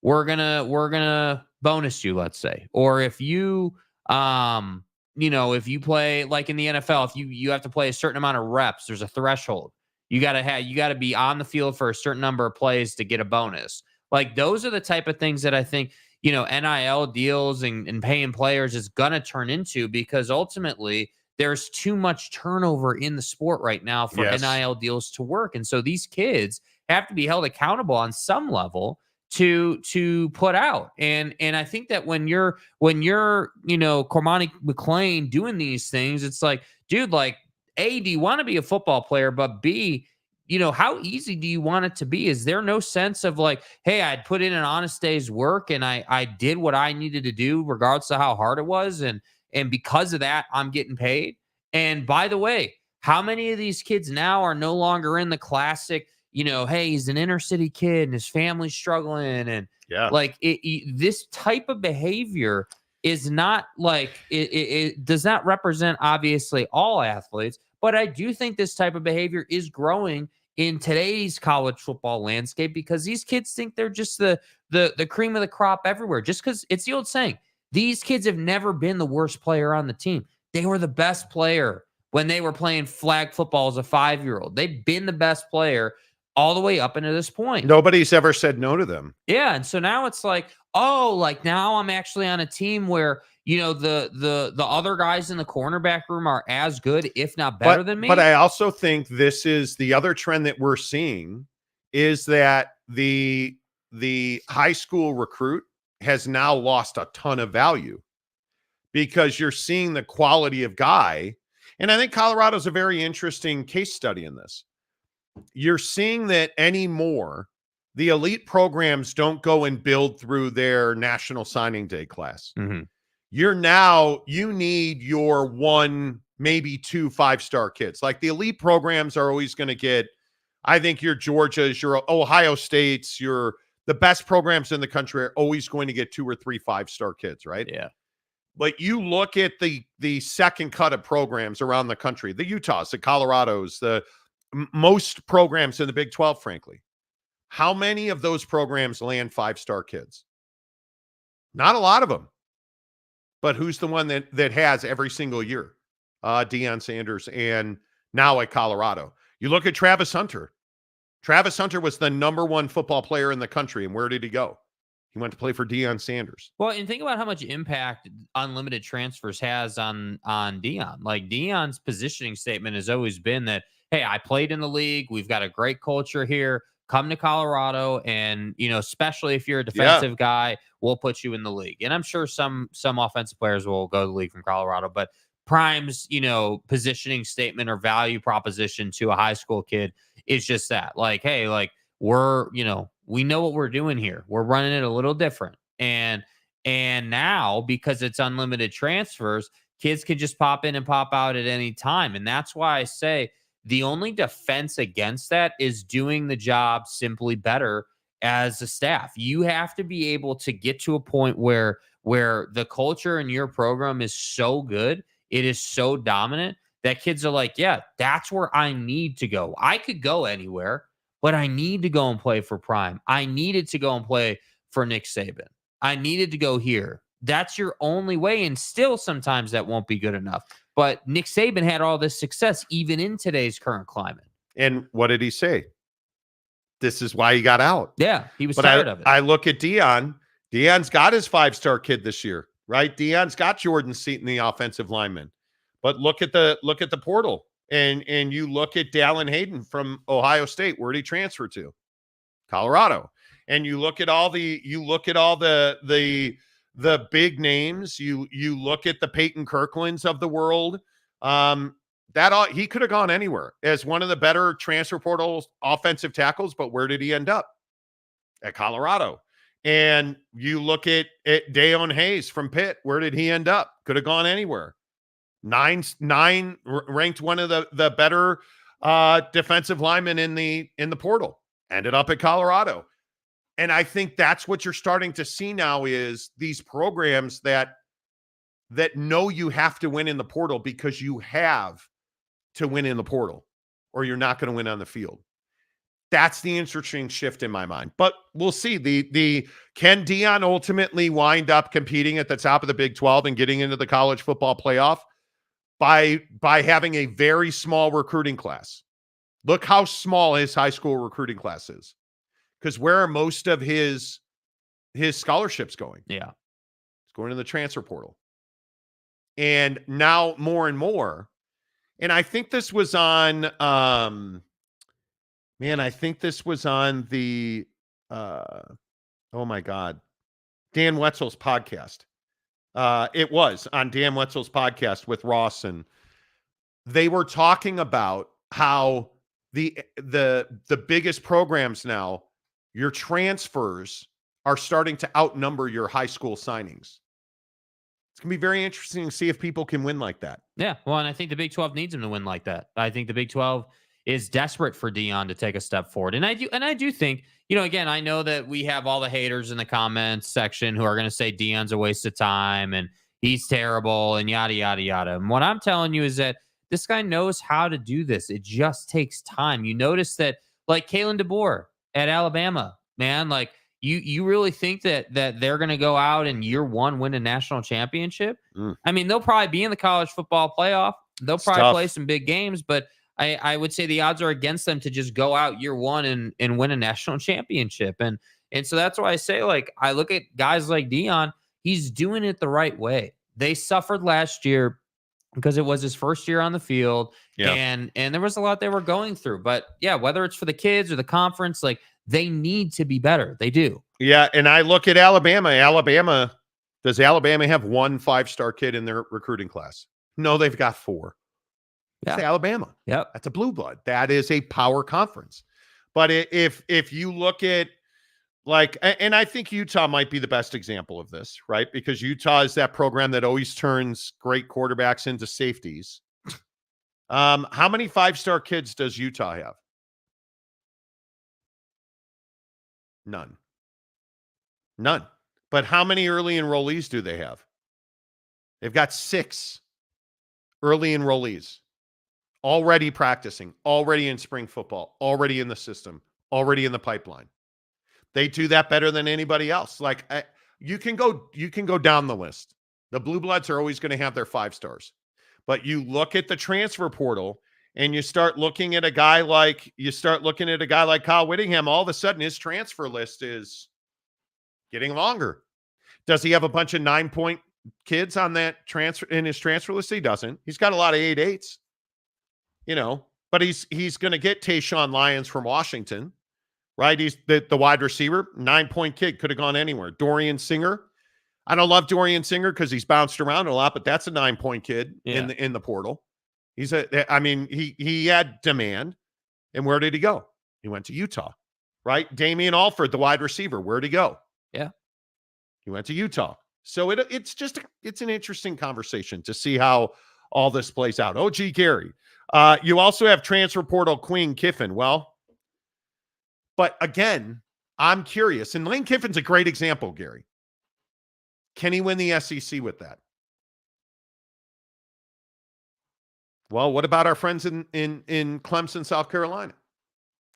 we're gonna bonus you, let's say. Or if you if you play like in the NFL, if you have to play a certain amount of reps, there's a threshold. You gotta be on the field for a certain number of plays to get a bonus. Like, those are the type of things that I think, NIL deals and paying players is gonna turn into, because ultimately there's too much turnover in the sport right now for NIL deals to work. And so these kids have to be held accountable on some level to put out. And I think that when you're Cormani McClain doing these things, it's like, dude, like, A, do you want to be a football player? But B, how easy do you want it to be? Is there no sense of like, hey, I'd put in an honest day's work and I did what I needed to do regardless of how hard it was, and because of that, I'm getting paid? And by the way, how many of these kids now are no longer in the classic, hey, he's an inner city kid and his family's struggling, and like this type of behavior is not like it does not represent obviously all athletes, but I do think this type of behavior is growing in today's college football landscape, because these kids think they're just the cream of the crop everywhere. Just because it's the old saying, these kids have never been the worst player on the team. They were the best player when they were playing flag football as a 5-year-old. They've been the best player all the way up into this point. Nobody's ever said no to them. Yeah. And so now it's like, oh, like now I'm actually on a team where, the other guys in the cornerback room are as good, if not better than me. But I also think this is the other trend that we're seeing, is that the high school recruit has now lost a ton of value, because you're seeing the quality of guy. And I think Colorado's a very interesting case study in this. You're seeing that anymore, the elite programs don't go and build through their National Signing Day class. Mm-hmm. You need your 1, maybe 2 5-star kids. Like, the elite programs are always going to get, I think your Georgias, your Ohio States, the best programs in the country are always going to get 2 or 3 5-star kids, right? Yeah. But you look at the second cut of programs around the country, the Utahs, the Colorados, most programs in the Big 12, frankly. How many of those programs land 5-star kids? Not a lot of them. But who's the one that has every single year? Deion Sanders, and now at Colorado. You look at Travis Hunter. Travis Hunter was the #1 football player in the country, and where did he go? He went to play for Deion Sanders. Well, and think about how much impact unlimited transfers has on Deion. Like Deion's positioning statement has always been that, hey, I played in the league. We've got a great culture here. Come to Colorado, and especially if you're a defensive guy, we'll put you in the league. And I'm sure some offensive players will go to the league from Colorado, but Prime's positioning statement or value proposition to a high school kid is just that. Like, hey, like we're we know what we're doing here. We're running it a little different. And now, because it's unlimited transfers, kids can just pop in and pop out at any time. And that's why I say the only defense against that is doing the job simply better as a staff. You have to be able to get to a point where the culture in your program is so good, it is so dominant that kids are like, yeah, that's where I need to go. I could go anywhere, but I need to go and play for Prime. I needed to go and play for Nick Saban. I needed to go here. That's your only way. And still, sometimes that won't be good enough. But Nick Saban had all this success, even in today's current climate. And what did he say? This is why he got out. Yeah, he was tired of it. I look at Deion. Deion's got his 5-star kid this year, right? Deion's got Jordan Seaton, the offensive lineman. But look at the portal. And you look at Dallin Hayden from Ohio State. Where did he transfer to? Colorado. And you look at all the big names. You look at the Peyton Kirklands of the world. He could have gone anywhere as one of the better transfer portal offensive tackles, but where did he end up? At Colorado. And you look at Dayon Hayes from Pitt. Where did he end up? Could have gone anywhere. Nine ranked one of the better defensive linemen in the portal. Ended up at Colorado. And I think that's what you're starting to see now is these programs that know you have to win in the portal because you have to win in the portal or you're not going to win on the field. That's the interesting shift in my mind. But we'll see. The can Deion ultimately wind up competing at the top of the Big 12 and getting into the college football playoff by having a very small recruiting class? Look how small his high school recruiting class is. Because where are most of his scholarships going? Yeah. It's going to the transfer portal. And now more and more. And I think this was on the oh my God, Dan Wetzel's podcast. It was on Dan Wetzel's podcast with Ross, and they were talking about how the biggest programs now, your transfers are starting to outnumber your high school signings. It's going to be very interesting to see if people can win like that. Yeah, well, and I think the Big 12 needs him to win like that. I think the Big 12 is desperate for Deion to take a step forward. And I do think, again, I know that we have all the haters in the comments section who are going to say Deion's a waste of time and he's terrible and yada, yada, yada. And what I'm telling you is that this guy knows how to do this. It just takes time. You notice that, like Kalen DeBoer at Alabama, man, like you really think that they're going to go out and year one win a national championship? I mean, they'll probably be in the college football playoff. They'll probably play some big games, but I would say the odds are against them to just go out year one and win a national championship. And so that's why I say, like, I look at guys like Deion, he's doing it the right way. They suffered last year because it was his first year on the field. Yeah. And there was a lot they were going through. But yeah, whether it's for the kids or the conference, like, they need to be better. They do. Yeah. And I look at Alabama. Does Alabama have one 5-star kid in their recruiting class? No, they've got 4. It's Alabama. Yep. That's a blue blood. That is a power conference. But if you look at, like, and I think Utah might be the best example of this, right? Because Utah is that program that always turns great quarterbacks into safeties. How many 5-star kids does Utah have? None. But how many early enrollees do they have? They've got 6 early enrollees. Already practicing, already in spring football, already in the system, already in the pipeline. They do that better than anybody else. Like, you can go down the list. The Blue Bloods are always going to have their 5 stars. But you look at the transfer portal and you start looking at a guy like Kyle Whittingham, all of a sudden his transfer list is getting longer. Does he have a bunch of 9-point kids on that transfer in his transfer list? He doesn't. He's got a lot of 8-8s, but he's going to get Tayshaun Lyons from Washington, right? He's the wide receiver, 9-point kid, could have gone anywhere. Dorian Singer. I don't love Dorian Singer because he's bounced around a lot, but that's a 9-point kid in the portal. He had demand. And where did he go? He went to Utah, right? Damian Alford, the wide receiver, where'd he go? Yeah. He went to Utah. So it's an interesting conversation to see how all this plays out. Oh, gee, Gary. You also have transfer portal Queen Kiffin. Well, but again, I'm curious. And Lane Kiffin's a great example, Gary. Can he win the SEC with that? Well, what about our friends in Clemson, South Carolina?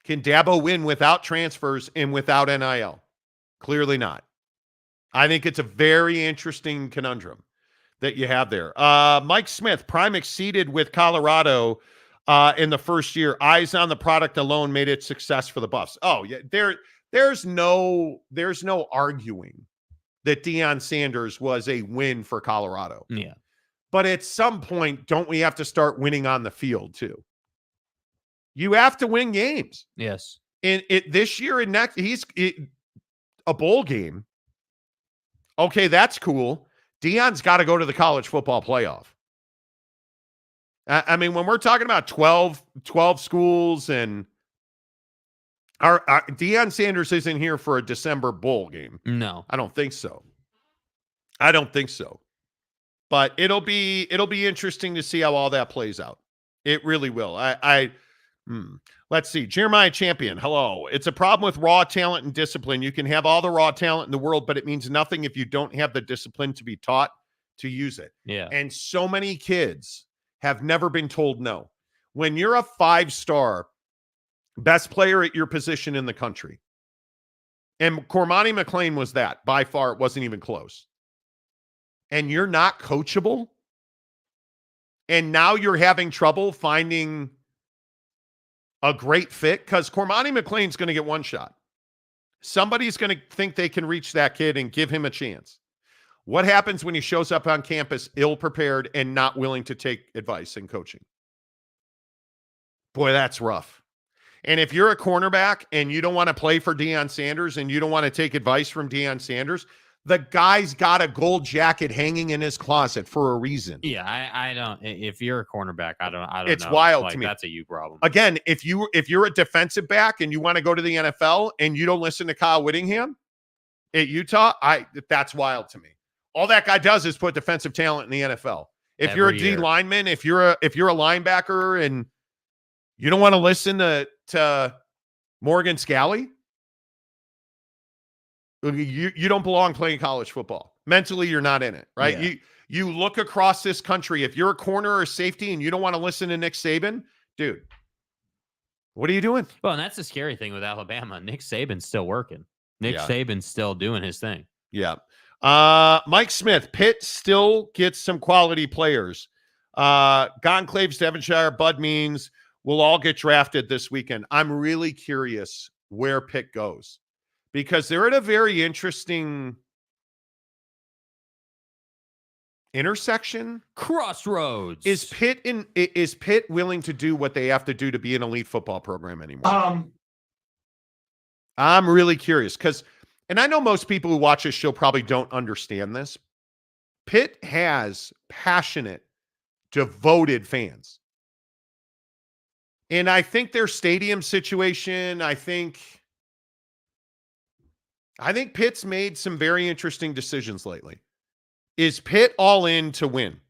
Can Dabo win without transfers and without NIL? Clearly not. I think it's a very interesting conundrum that you have there. Mike Smith, Prime exceeded with Colorado in the first year. Eyes on the product alone made it success for the Buffs. Oh, yeah, there's no arguing that Deion Sanders was a win for Colorado. Yeah. But at some point, don't we have to start winning on the field too? You have to win games. Yes. In this year and next, a bowl game. Okay, that's cool. Deion's got to go to the college football playoff. I mean, when we're talking about 12 schools and our Deion Sanders isn't here for a December bowl game. No. I don't think so. But it'll be interesting to see how all that plays out. It really will. Let's see. Jeremiah Champion. Hello. It's a problem with raw talent and discipline. You can have all the raw talent in the world, but it means nothing if you don't have the discipline to be taught to use it. Yeah. And so many kids have never been told no. When you're a 5-star best player at your position in the country, and Cormani McLean was that, by far, it wasn't even close. And you're not coachable, and now you're having trouble finding a great fit, because Cormani McLean's going to get one shot. Somebody's going to think they can reach that kid and give him a chance. What happens when he shows up on campus ill-prepared and not willing to take advice and coaching? Boy, that's rough. And if you're a cornerback and you don't want to play for Deion Sanders and you don't want to take advice from Deion Sanders, the guy's got a gold jacket hanging in his closet for a reason. Yeah, I don't. If you're a cornerback, I don't. It's know. wild to me. That's a you problem. Again, if you're a defensive back and you want to go to the NFL and you don't listen to Kyle Whittingham at Utah, that's wild to me. All that guy does is put defensive talent in the NFL. If you're a D lineman, if you're a linebacker and you don't want to listen to Morgan Scalley, you don't belong playing college football. Mentally, you're not in it, right? Yeah. You look across this country. If you're a corner or safety and you don't want to listen to Nick Saban, dude, what are you doing? Well, and that's the scary thing with Alabama. Nick Saban's still working. Nick Saban's still doing his thing. Yeah. Mike Smith, Pitt still gets some quality players. Gonclaves, Devonshire, Bud Means will all get drafted this weekend. I'm really curious where Pitt goes, because they're at a very interesting intersection. Crossroads. Is Pitt willing to do what they have to do to be an elite football program anymore? I'm really curious because, and I know most people who watch this show probably don't understand this. Pitt has passionate, devoted fans. And I think their stadium situation, I think Pitt's made some very interesting decisions lately. Is Pitt all in to win?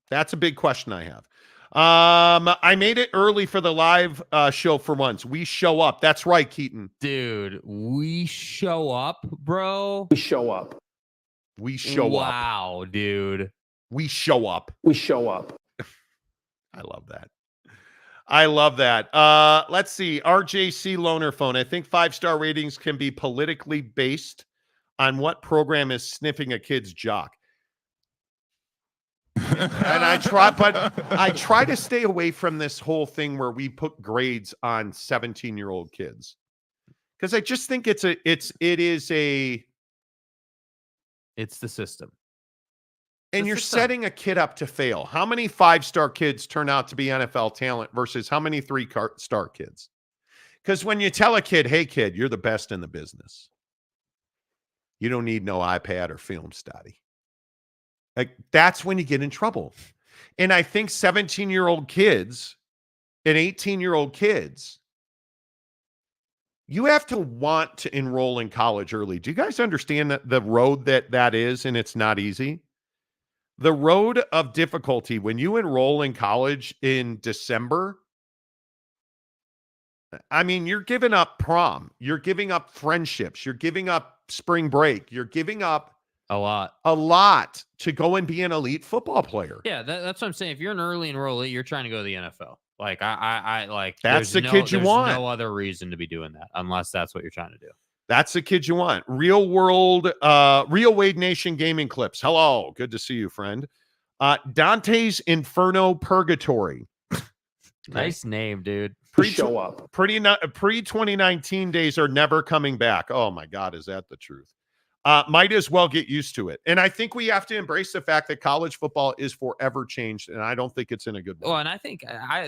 That's a big question I have. I made it early for the live show for once. We show up. That's right, Keaton. Dude, we show up, bro. We show up. We show up. Wow, dude. We show up. We show up. I love that. Let's see. RJC Loner Phone. I think 5-star ratings can be politically based on what program is sniffing a kid's jock. And I try to stay away from this whole thing where we put grades on 17-year-old kids. Because I just think it's the system. And you're setting a kid up to fail. How many 5-star kids turn out to be NFL talent versus how many 3-star kids? Because when you tell a kid, hey, kid, you're the best in the business, you don't need no iPad or film study. Like, that's when you get in trouble. And I think 17-year-old kids and 18-year-old kids, you have to want to enroll in college early. Do you guys understand the road that is? And it's not easy. The road of difficulty when you enroll in college in December, I mean, you're giving up prom. You're giving up friendships. You're giving up spring break. You're giving up a lot to go and be an elite football player. Yeah, that's what I'm saying. If you're an early enrollee, you're trying to go to the NFL. Like, I like that's the kid you want. There's no other reason to be doing that unless that's what you're trying to do. That's the kid you want. Real world, Real Wade Nation gaming clips. Hello. Good to see you, friend. Dante's Inferno Purgatory. Nice name, dude. Show up. Pre-2019 days are never coming back. Oh my God, is that the truth? Might as well get used to it. And I think we have to embrace the fact that college football is forever changed, and I don't think it's in a good way. Well, and I think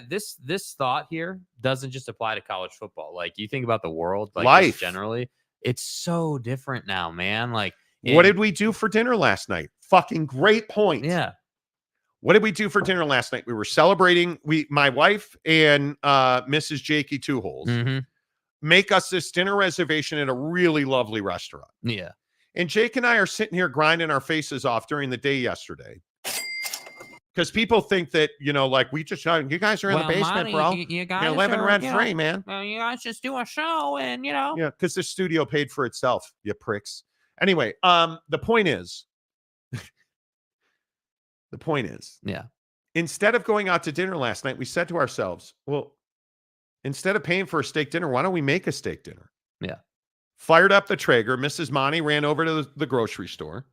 this thought here doesn't just apply to college football. Like, you think about the world, like, life generally, it's so different now, man. Like, what did we do for dinner last night? Fucking great point. Yeah. What did we do for dinner last night? We were celebrating. My wife and Mrs. Jakey Two Holes make us this dinner reservation at a really lovely restaurant. Yeah. And Jake and I are sitting here grinding our faces off during the day yesterday. Because people think that, like, we just, you guys are in the basement, Monty, bro. You guys You're living rent-free, man. Well, you guys just do a show and, Yeah, because the studio paid for itself, you pricks. Anyway, the point is, yeah. Instead of going out to dinner last night, we said to ourselves, well, instead of paying for a steak dinner, why don't we make a steak dinner? Yeah. Fired up the Traeger. Mrs. Monty ran over to the grocery store,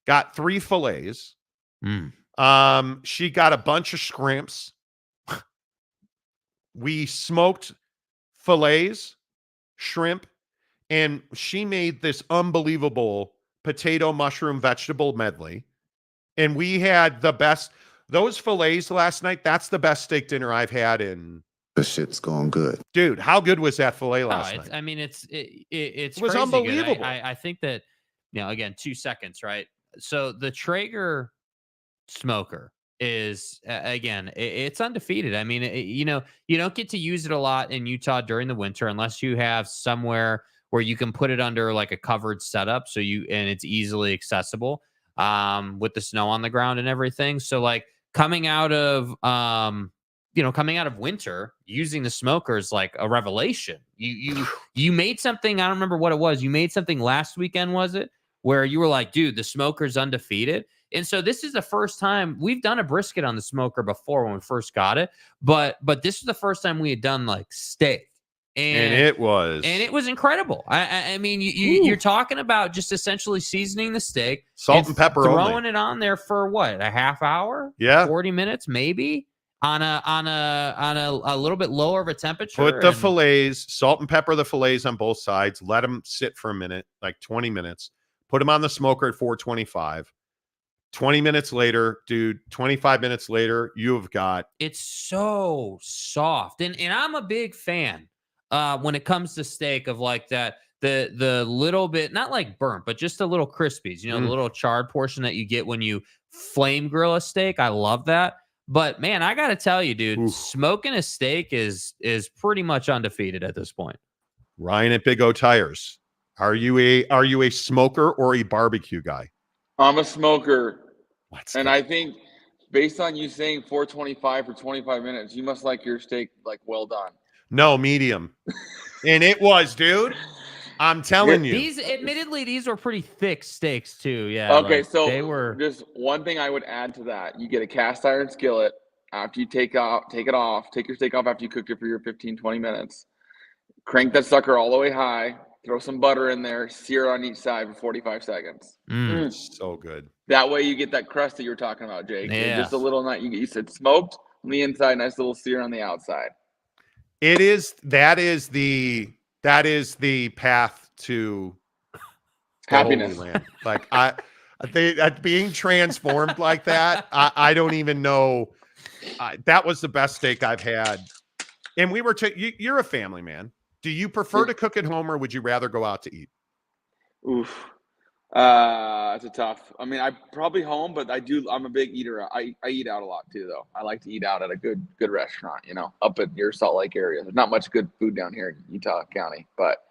got 3 fillets. She got a bunch of scrimps. We smoked fillets, shrimp, and she made this unbelievable potato, mushroom, vegetable medley. And we had the best, those fillets last night. That's the best steak dinner I've had in. The shit's going good. Dude, how good was that fillet last night? I mean, it was crazy unbelievable. Good. I think that, again, 2 seconds, right? So the Traeger smoker is, again, it's undefeated. I mean, you don't get to use it a lot in Utah during the winter unless you have somewhere where you can put it under like a covered setup. And it's easily accessible with the snow on the ground and everything. So, like, coming out of winter, using the smoker is like a revelation. You made something, I don't remember what it was. You made something last weekend, was it? Where you were like, dude, the smoker's undefeated. And so this is the first time we've done a brisket on the smoker before when we first got it. But this is the first time we had done like steak. And it was incredible. I mean, you're talking about just essentially seasoning the steak, salt and pepper, throwing it on there for what, a half hour? Yeah. 40 minutes, maybe. On a little bit lower of a temperature. Put the fillets, salt and pepper the fillets on both sides. Let them sit for a minute, like 20 minutes. Put them on the smoker at 425. 20 minutes later, dude, 25 minutes later, you've got. It's so soft. And I'm a big fan when it comes to steak of like that, the little bit, not like burnt, but just a little crispies, the little charred portion that you get when you flame grill a steak. I love that. But man, I got to tell you, dude, smoking a steak is pretty much undefeated at this point. Ryan at Big O Tires. Are you a smoker or a barbecue guy? I'm a smoker. And I think based on you saying 425 for 25 minutes, you must like your steak like well done. No, medium. And it was, dude. I'm telling you. These were pretty thick steaks too. Yeah. Okay, like, so they were. Just one thing I would add to that: you get a cast iron skillet after you take your steak off after you cooked it for your 15-20 minutes. Crank that sucker all the way high. throw some butter in there, sear on each side for 45 seconds. So good. That way you get that crust that you were talking about, Jake. Yeah. Just a little night. You said smoked on the inside, nice little sear on the outside. It is. That is the path to the Happiness. Holy Land. Like being transformed like that. I don't even know. That was the best steak I've had. And we were. You're a family man. Do you prefer to cook at home, or would you rather go out to eat? Oof. It's a tough. I mean, I probably home, but I'm a big eater. I eat out a lot too, though. I like to eat out at a good restaurant. Up at your Salt Lake area. There's not much good food down here in Utah County, but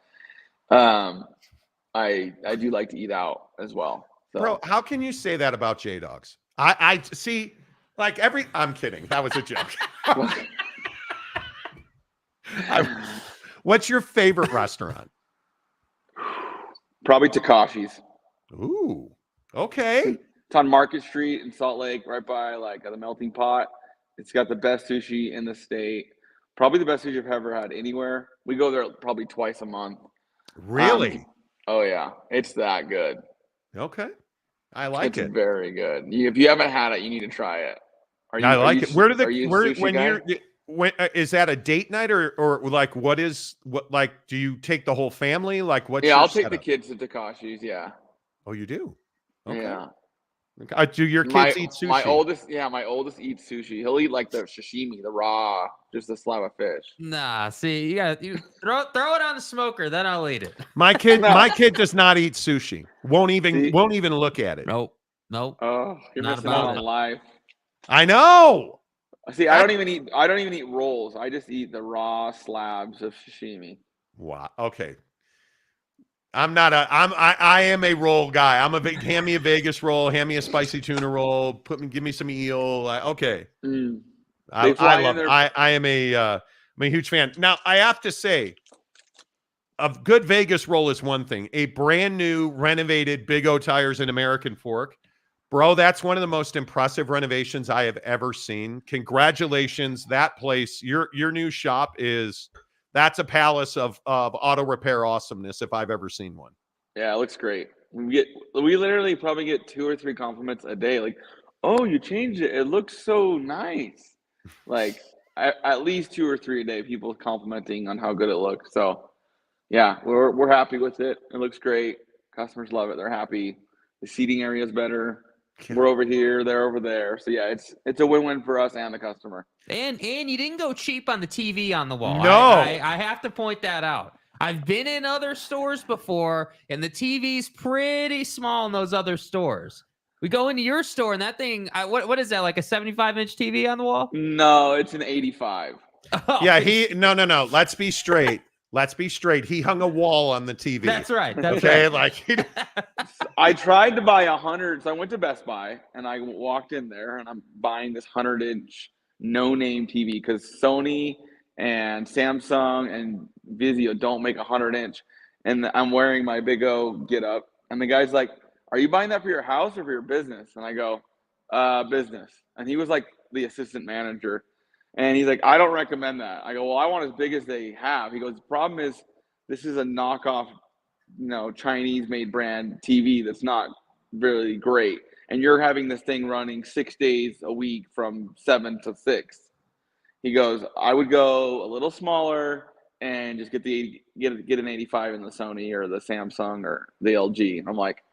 I do like to eat out as well. So. Bro, how can you say that about J-Dogs? I see. Like I'm kidding. That was a joke. What's your favorite restaurant? Probably Takashi's. Ooh, okay. It's on Market Street in Salt Lake, right by the Melting Pot. It's got the best sushi in the state. Probably the best sushi I've ever had anywhere. We go there probably twice a month. Really? Oh yeah, it's that good. Okay, I like it. It's very good. If you haven't had it, you need to try it. I like it. Where do guy? Is that a date night or like what do you take the whole family? Like what's Yeah, your I'll take setup? the kids to Takashi's. Yeah. Oh, you do? Okay. Yeah. Do your kids eat sushi? My oldest eats sushi. He'll eat like the sashimi, the raw, just a slab of fish. Nah, see, you throw it on the smoker, then I'll eat it. My kid does not eat sushi. Won't even look at it. Nope. Oh, you're Not missing about out on it. life. I know. See, I don't even eat rolls. I just eat the raw slabs of sashimi. Wow. Okay. I am a roll guy. Hand me a Vegas roll, hand me a spicy tuna roll, give me some eel. Okay. I love it. I am I'm a huge fan. Now I have to say, a good Vegas roll is one thing. A brand new renovated Big O Tires and American Fork. Bro, that's one of the most impressive renovations I have ever seen. Congratulations. That place, your new shop that's a palace of auto repair awesomeness if I've ever seen one. Yeah, it looks great. We literally probably get 2 or 3 compliments a day. Like, oh, you changed it. It looks so nice. Like at least 2 or 3 a day, people complimenting on how good it looks. So yeah, we're happy with it. It looks great. Customers love it. They're happy. The seating area is better. We're over here, they're over there. So yeah, it's a win-win for us and the customer. And you didn't go cheap on the TV on the wall. No. I have to point that out. I've been in other stores before, and the TV's pretty small in those other stores. We go into your store, and that thing, what is that, like a 75-inch TV on the wall? No, it's an 85. Oh, Yeah, no. Let's be straight. He hung a wall on the TV. That's right. That's okay, right. I tried to buy 100. So I went to Best Buy and I walked in there and I'm buying this 100-inch no-name TV because Sony and Samsung and Vizio don't make 100-inch. And I'm wearing my Big O get up. And the guy's like, "Are you buying that for your house or for your business?" And I go, business. And he was like the assistant manager. And he's like, "I don't recommend that." I go, "Well, I want as big as they have." He goes, "The problem is this is a knockoff, Chinese-made brand TV that's not really great. And you're having this thing running 6 days a week from 7 to 6. He goes, "I would go a little smaller and just get an 85 in the Sony or the Samsung or the LG." And I'm like,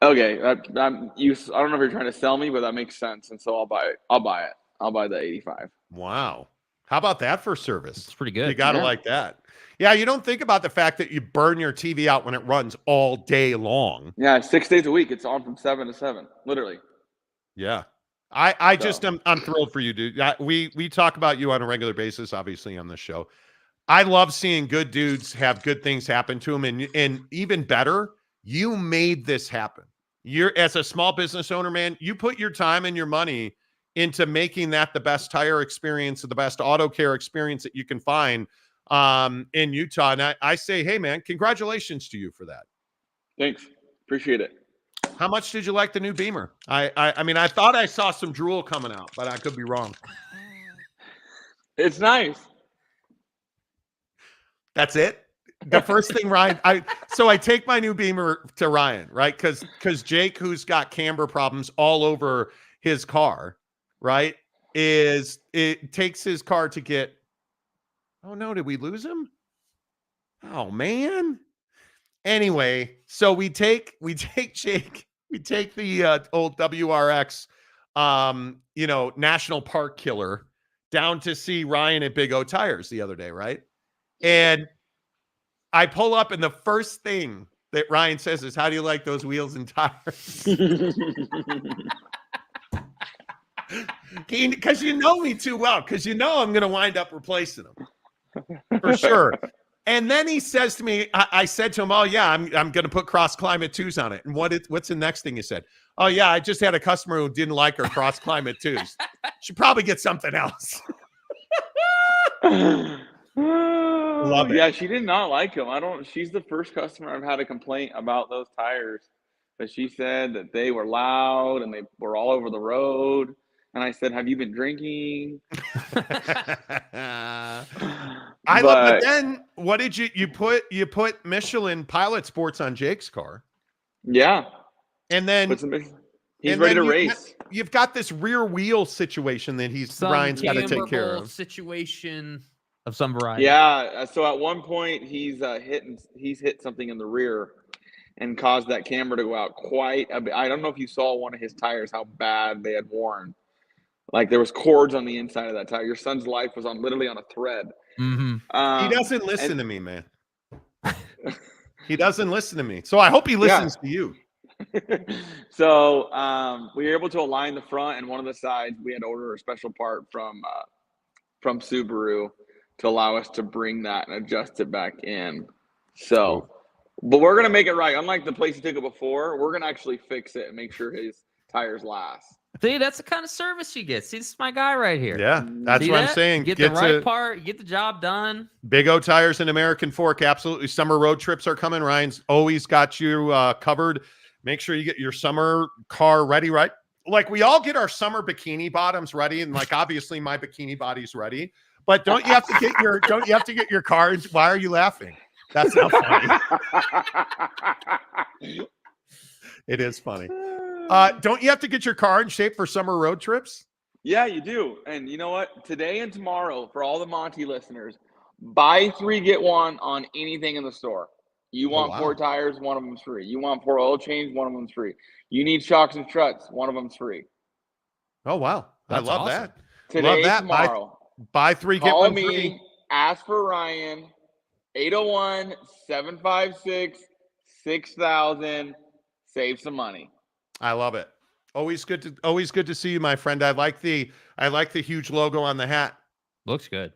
"Okay, I don't know if you're trying to sell me, but that makes sense. And so I'll buy it. I'll buy the 85. Wow. How about that for service? It's pretty good. You got to like that. Yeah, you don't think about the fact that you burn your TV out when it runs all day long. Yeah, 6 days a week. It's on from 7 to 7, literally. Yeah. I'm thrilled for you, dude. We talk about you on a regular basis, obviously, on this show. I love seeing good dudes have good things happen to them. And even better, you made this happen. You're, as a small business owner, man, you put your time and your money into making that the best tire experience, the best auto care experience that you can find in Utah. And I say, hey, man, congratulations to you for that. Thanks. Appreciate it. How much did you like the new Beamer? I mean, I thought I saw some drool coming out, but I could be wrong. It's nice. That's it? the first thing Ryan, I take my new Beamer to Ryan, right? Because Jake, who's got camber problems all over his car, right? It takes his car to get. Oh no, did we lose him? Oh man. Anyway, so we take Jake, we take the old WRX, National Park Killer down to see Ryan at Big O Tires the other day, right? And I pull up, and the first thing that Ryan says is, "How do you like those wheels and tires?" Because you know me too well, because you know I'm going to wind up replacing them for sure. And then he says to me, I said to him, "Oh yeah, I'm going to put Cross Climate 2s on it." And what's the next thing he said? "Oh yeah, I just had a customer who didn't like her Cross Climate 2s. Should probably get something else." Love it. Yeah, she did not like him. She's the first customer I've had a complaint about those tires. But she said that they were loud and they were all over the road. And I said, "Have you been drinking?" But then what did you put Michelin Pilot Sports on Jake's car? Yeah. And then he's ready to race. You've got this rear wheel situation that Ryan's got to take care of. Situation of some variety. Yeah. So at one point he's hit something in the rear and caused that camber to go out quite a bit. I don't know if you saw one of his tires, how bad they had worn. Like there was cords on the inside of that tire. Your son's life was literally on a thread. Mm-hmm. He doesn't listen to me, man. He doesn't listen to me. So I hope he listens to you. So we were able to align the front and one of the sides. We had to order a special part from Subaru to allow us to bring that and adjust it back in. So, but we're going to make it right. Unlike the place he took it before, we're going to actually fix it and make sure his tires last. See, that's the kind of service you get. See, this is my guy right here. Yeah, that's what I'm saying. Get the right part, get the job done. Big O Tires and American Fork, absolutely. Summer road trips are coming. Ryan's always got you covered. Make sure you get your summer car ready, right? Like we all get our summer bikini bottoms ready, and like obviously my bikini body's ready. But don't you have to get your car? Why are you laughing? That's not funny. It is funny. Don't you have to get your car in shape for summer road trips? Yeah, you do. And you know what? Today and tomorrow, for all the Monty listeners, buy 3, get 1 on anything in the store. You want 4 tires, one of them's free. You want 4 oil change, one of them's free. You need shocks and struts, one of them's free. Oh, wow. I love awesome. That. Today, love that. Tomorrow. Buy 3, get 1 free. Call me, ask for Ryan, 801-756-6000. Save some money. I love it. Always good to see you, my friend. I like the huge logo on the hat. Looks good.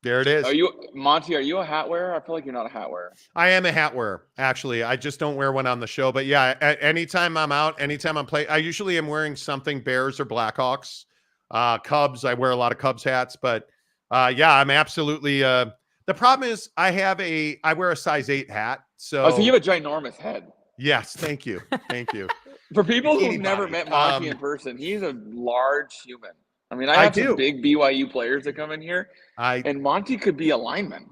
There it is. Monty, are you a hat wearer? I feel like you're not a hat wearer. I am a hat wearer, actually. I just don't wear one on the show. But yeah, anytime I'm out, anytime I'm playing, I usually am wearing something Bears or Blackhawks. Cubs, I wear a lot of Cubs hats. But yeah, I'm absolutely the problem is I wear a size 8 hat. So you have a ginormous head. Yes, thank you. Thank you. For people who've never met Monty in person, he's a large human. I mean, I have some big BYU players that come in here, and Monty could be a lineman.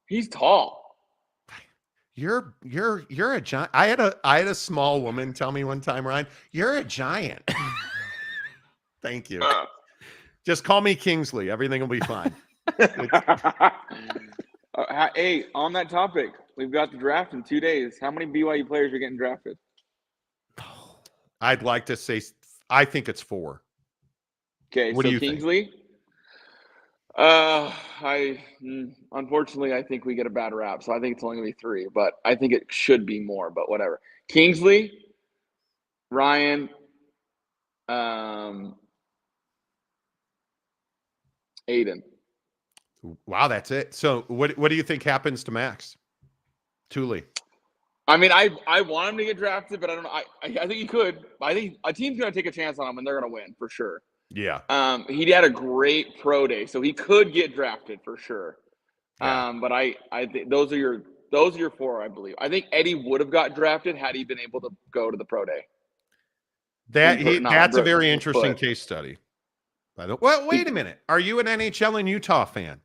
He's tall. You're a giant. I had a small woman tell me one time, Ryan, "You're a giant." Thank you. Just call me Kingsley. Everything will be fine. Hey, on that topic, we've got the draft in 2 days. How many BYU players are getting drafted? I'd like to say, I think it's 4. Okay, what do you Kingsley? Unfortunately, I think we get a bad rap, so I think it's only going to be 3, but I think it should be more, but whatever. Kingsley, Ryan, Aiden. Wow, that's it. So what do you think happens to Max Tooley? I mean, I want him to get drafted, but I don't know. I think he could. I think a team's going to take a chance on him, and they're going to win for sure. Yeah. He had a great pro day, so he could get drafted for sure. Yeah. But I think those are your 4, I believe. I think Eddie would have got drafted had he been able to go to the pro day. That's a very interesting case study. Well, wait a minute. Are you an NHL and Utah fan?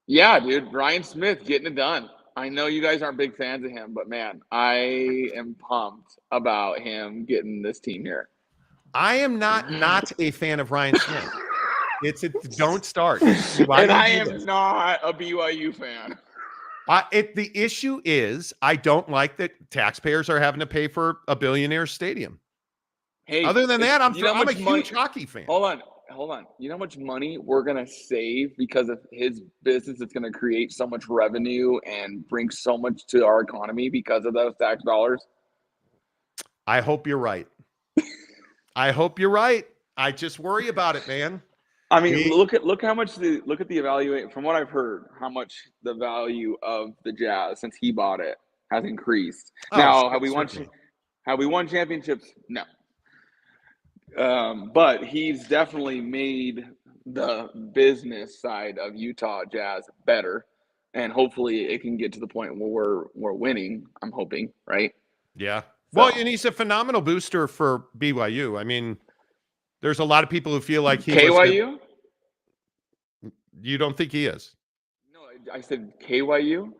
Yeah, dude. Ryan Smith getting it done. I know you guys aren't big fans of him, but man, I am pumped about him getting this team here. I am not a fan of Ryan Smith. Don't start. And I am not a BYU fan. The issue is I don't like that taxpayers are having to pay for a billionaire stadium. Hey, other than that, I'm a huge huge hockey fan. Hold on. You know how much money we're gonna save because of his business? It's gonna create so much revenue and bring so much to our economy because of those tax dollars. I hope you're right. I hope you're right. I just worry about it, man. I mean, look at the evaluate from what I've heard, how much the value of the Jazz since he bought it has increased. Now, have we won championships? No. But he's definitely made the business side of Utah Jazz better, and hopefully it can get to the point where we're winning. I'm hoping, right? Yeah. Well, and he's a phenomenal booster for BYU. I mean, there's a lot of people who feel like he KYU. You don't think he is? No, I said KYU.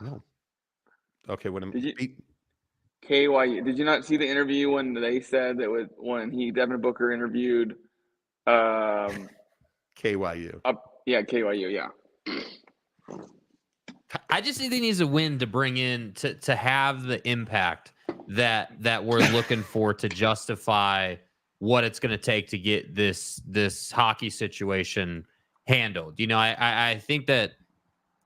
No. Okay. KYU. Did you not see the interview when they said that when Devin Booker interviewed KYU? Yeah, KYU. Yeah. I just think he needs a win to bring in to have the impact that we're looking for to justify what it's going to take to get this hockey situation handled. You know, I think that,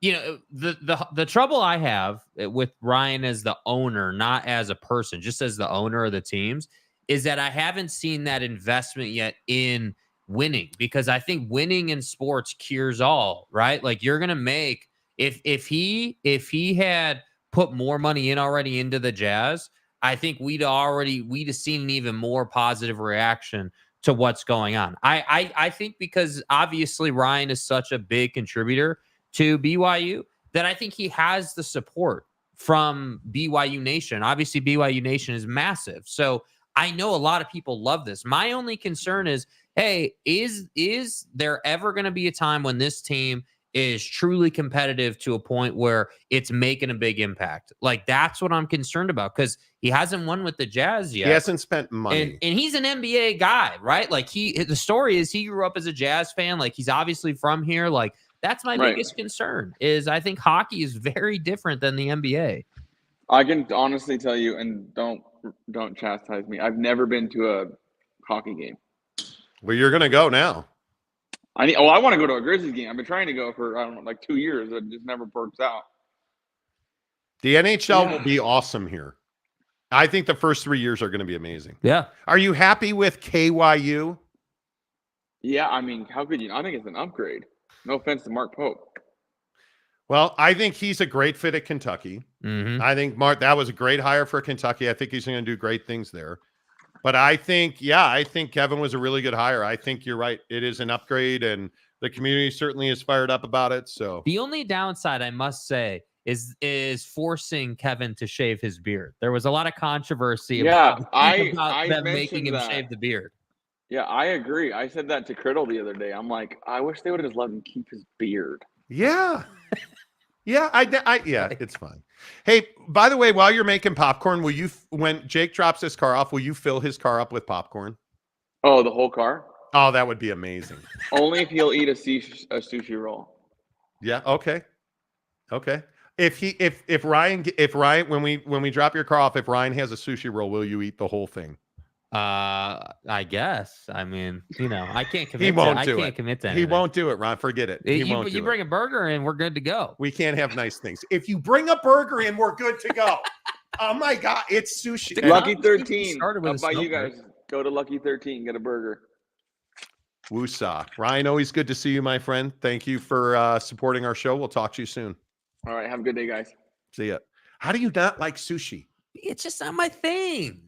you know, the trouble I have with Ryan as the owner, not as a person, just as the owner of the teams, is that I haven't seen that investment yet in winning, because I think winning in sports cures all, right? Like, you're going to make, if he had put more money in already into the Jazz, I think we'd have seen an even more positive reaction to what's going on. I think because obviously Ryan is such a big contributor to BYU that I think he has the support from BYU Nation. Obviously, BYU Nation is massive. So I know a lot of people love this. My only concern is, hey, is there ever going to be a time when this team is truly competitive to a point where it's making a big impact? Like, that's what I'm concerned about, because he hasn't won with the Jazz yet. He hasn't spent money. And he's an NBA guy, right? Like, the story is he grew up as a Jazz fan. Like, he's obviously from here. Like, that's my biggest concern, is I think hockey is very different than the NBA. I can honestly tell you, and don't chastise me, I've never been to a hockey game. Well, you're going to go now. I want to go to a Grizzlies game. I've been trying to go for, I don't know, like 2 years. It just never works out. The NHL will be awesome here. I think the first 3 years are going to be amazing. Yeah. Are you happy with KYU? Yeah, I mean, how could you? I think it's an upgrade. No offense to Mark Pope. Well, I think he's a great fit at Kentucky. Mm-hmm. I think that was a great hire for Kentucky. I think he's going to do great things there. But I think Kevin was a really good hire. I think you're right. It is an upgrade, and the community certainly is fired up about it. So the only downside, I must say, is forcing Kevin to shave his beard. There was a lot of controversy about them making him shave the beard. Yeah, I agree. I said that to Criddle the other day. I'm like, I wish they would have just let him keep his beard. Yeah. Yeah, it's fine. Hey, by the way, while you're making popcorn, when Jake drops his car off, will you fill his car up with popcorn? Oh, the whole car? Oh, that would be amazing. Only if he'll eat a sushi roll. Yeah. Okay. If Ryan, when we drop your car off, if Ryan has a sushi roll, will you eat the whole thing? I guess. I mean, you know, I can't commit. He won't to anything. He won't do it, Ron. Forget it. You bring a burger in, we're good to go. We can't have nice things. If you bring a burger in, we're good to go. Oh my God, it's sushi. Lucky 13. How about you guys? Go to Lucky 13, get a burger. Woosah. Ryan, always good to see you, my friend. Thank you for supporting our show. We'll talk to you soon. All right, have a good day, guys. See ya. How do you not like sushi? It's just not my thing.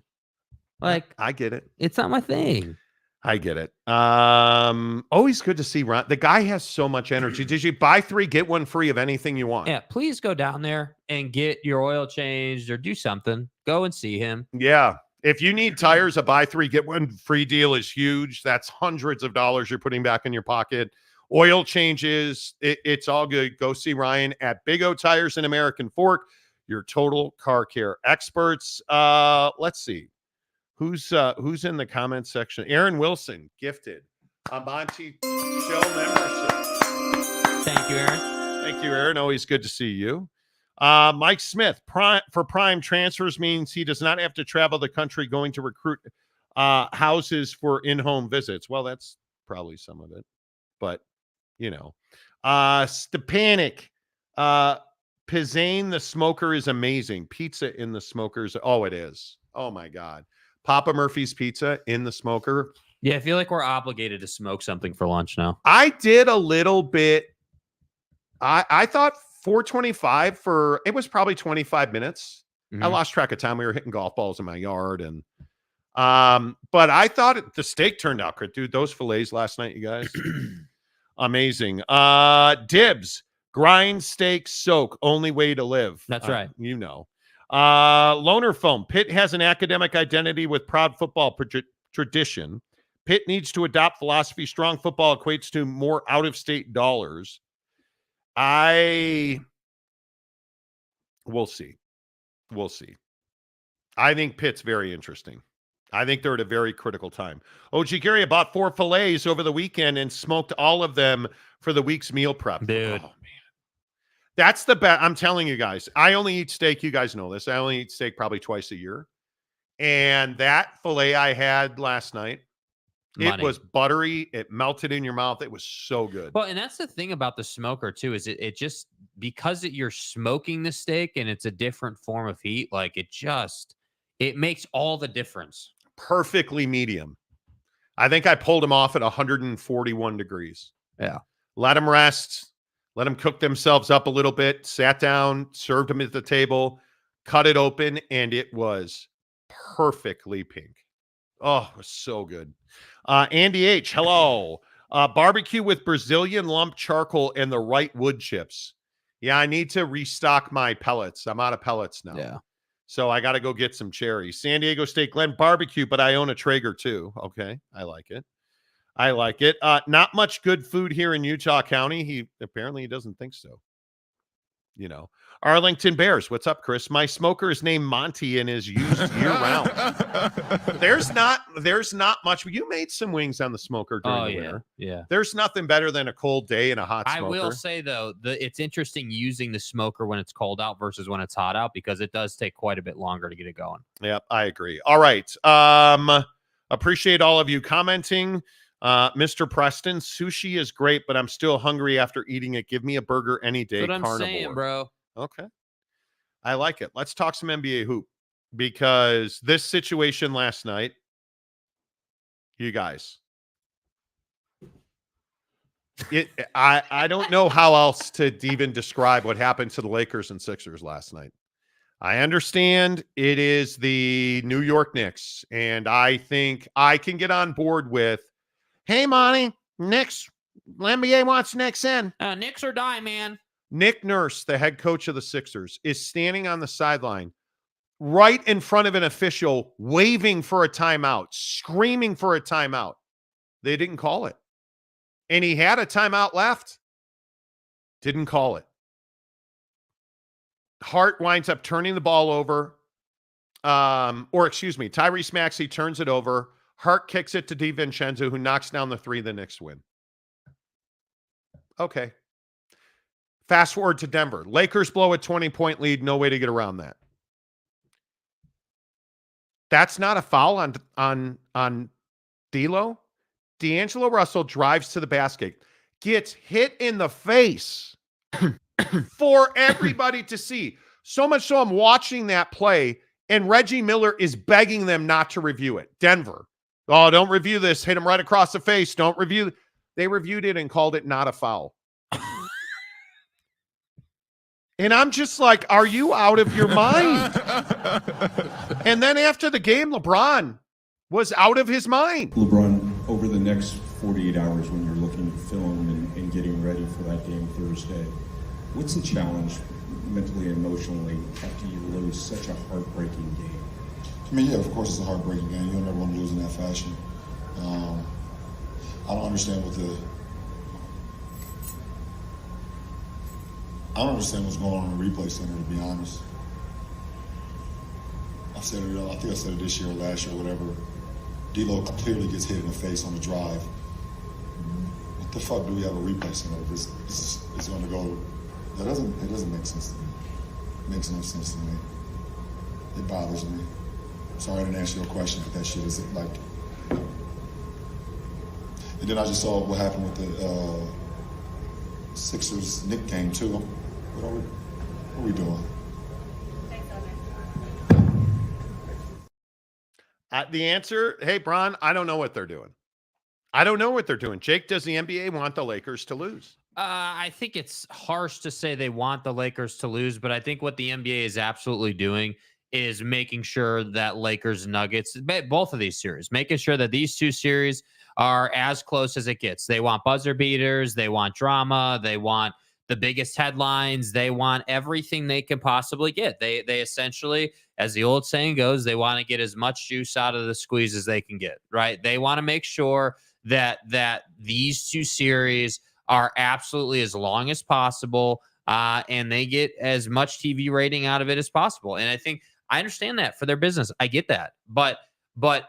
Like, I get it. It's not my thing. I get it. Always good to see Ron. The guy has so much energy. Did you buy 3, get 1 free of anything you want? Yeah, please go down there and get your oil changed or do something. Go and see him. Yeah. If you need tires, a buy 3, get 1 free deal is huge. That's hundreds of dollars you're putting back in your pocket. Oil changes, it's all good. Go see Ryan at Big O Tires and American Fork, your total car care experts. Let's see. Who's in the comments section? Aaron Wilson gifted a Monty Show membership. Thank you, Aaron. Thank you, Aaron. Always good to see you. Mike Smith, Prime transfers means he does not have to travel the country going to recruit houses for in-home visits. Well, that's probably some of it, but Stepanik, Pizzane the smoker is amazing. Pizza in the smokers. Oh, it is. Oh my God. Papa Murphy's pizza in the smoker. Yeah, I feel like we're obligated to smoke something for lunch now. I did a little bit. I thought 425 it was probably 25 minutes. Mm-hmm. I lost track of time. We were hitting golf balls in my yard. And but I thought the steak turned out good, dude. Those fillets last night, you guys. Amazing. Dibs, grind, steak, soak, only way to live. That's right. Loner Foam, Pitt has an academic identity with proud football tradition. Pitt needs to adopt philosophy. Strong football equates to more out-of-state dollars. We'll see. I think Pitt's very interesting. I think they're at a very critical time. OG Gary bought 4 fillets over the weekend and smoked all of them for the week's meal prep. Dude. Oh, man. That's the best. I'm telling you guys, I only eat steak. You guys know this. I only eat steak probably twice a year. And that fillet I had last night, it was buttery. It melted in your mouth. It was so good. Well, and that's the thing about the smoker too, is it just, because you're smoking the steak and it's a different form of heat, like it makes all the difference. Perfectly medium. I think I pulled them off at 141 degrees. Yeah. Let them rest. Let them cook themselves up a little bit. Sat down, served them at the table, cut it open, and it was perfectly pink. Oh, it was so good. Andy H., hello. Barbecue with Brazilian lump charcoal and the right wood chips. Yeah, I need to restock my pellets. I'm out of pellets now. Yeah. So I got to go get some cherries. San Diego State Glen barbecue, but I own a Traeger too. Okay, I like it. Not much good food here in Utah County. He doesn't think so. Arlington Bears. What's up, Chris? My smoker is named Monty and is used year round. There's not much. You made some wings on the smoker during the winter. Yeah. There's nothing better than a cold day and a hot smoker. I will say though, it's interesting using the smoker when it's cold out versus when it's hot out, because it does take quite a bit longer to get it going. Yep, I agree. All right. Appreciate all of you commenting. Mr. Preston, sushi is great, but I'm still hungry after eating it. Give me a burger any day. That's what I'm saying, bro. Okay. I like it. Let's talk some NBA hoop, because this situation last night, you guys, I don't know how else to even describe what happened to the Lakers and Sixers last night. I understand it is the New York Knicks, and I think I can get on board with, hey, Monty, Knicks, NBA wants Knicks in. Knicks or die, man. Nick Nurse, the head coach of the Sixers, is standing on the sideline right in front of an official, waving for a timeout, screaming for a timeout. They didn't call it. And he had a timeout left. Didn't call it. Hart winds up turning the ball over. Tyrese Maxey turns it over. Hart kicks it to DiVincenzo, who knocks down the 3. The Knicks win. Okay. Fast forward to Denver. Lakers blow a 20-point lead. No way to get around that. That's not a foul on D'Lo. D'Angelo Russell drives to the basket, gets hit in the face for everybody to see. So much so I'm watching that play, and Reggie Miller is begging them not to review it. Denver. Oh, don't review this. Hit him right across the face. Don't review. They reviewed it and called it not a foul. And I'm just like, are you out of your mind? And then after the game, LeBron was out of his mind. LeBron, over the next 48 hours when you're looking at film and getting ready for that game Thursday, what's the challenge mentally and emotionally after you lose such a heartbreaking game? I mean, yeah, of course it's a heartbreaking game. You don't ever want to lose in that fashion. I don't understand what I don't understand what's going on in the replay center, to be honest. I think I said it this year or last year or whatever. D'Lo clearly gets hit in the face on the drive. What the fuck do we have a replay center if it's going to go? It doesn't make sense to me. It makes no sense to me. It bothers me. Sorry I didn't answer your question, but that shit is like. And then I just saw what happened with the Sixers Knicks game too. What are we doing? The answer, hey, Bron, I don't know what they're doing. I don't know what they're doing. Jake, does the NBA want the Lakers to lose? I think it's harsh to say they want the Lakers to lose, but I think what the NBA is absolutely doing is making sure that Lakers Nuggets, both of these series, making sure that these two series are as close as it gets. They want buzzer beaters. They want drama. They want the biggest headlines. They want everything they can possibly get. They essentially, as the old saying goes, they want to get as much juice out of the squeeze as they can get, right? They want to make sure that these two series are absolutely as long as possible, and they get as much TV rating out of it as possible. And I understand that for their business. I get that. But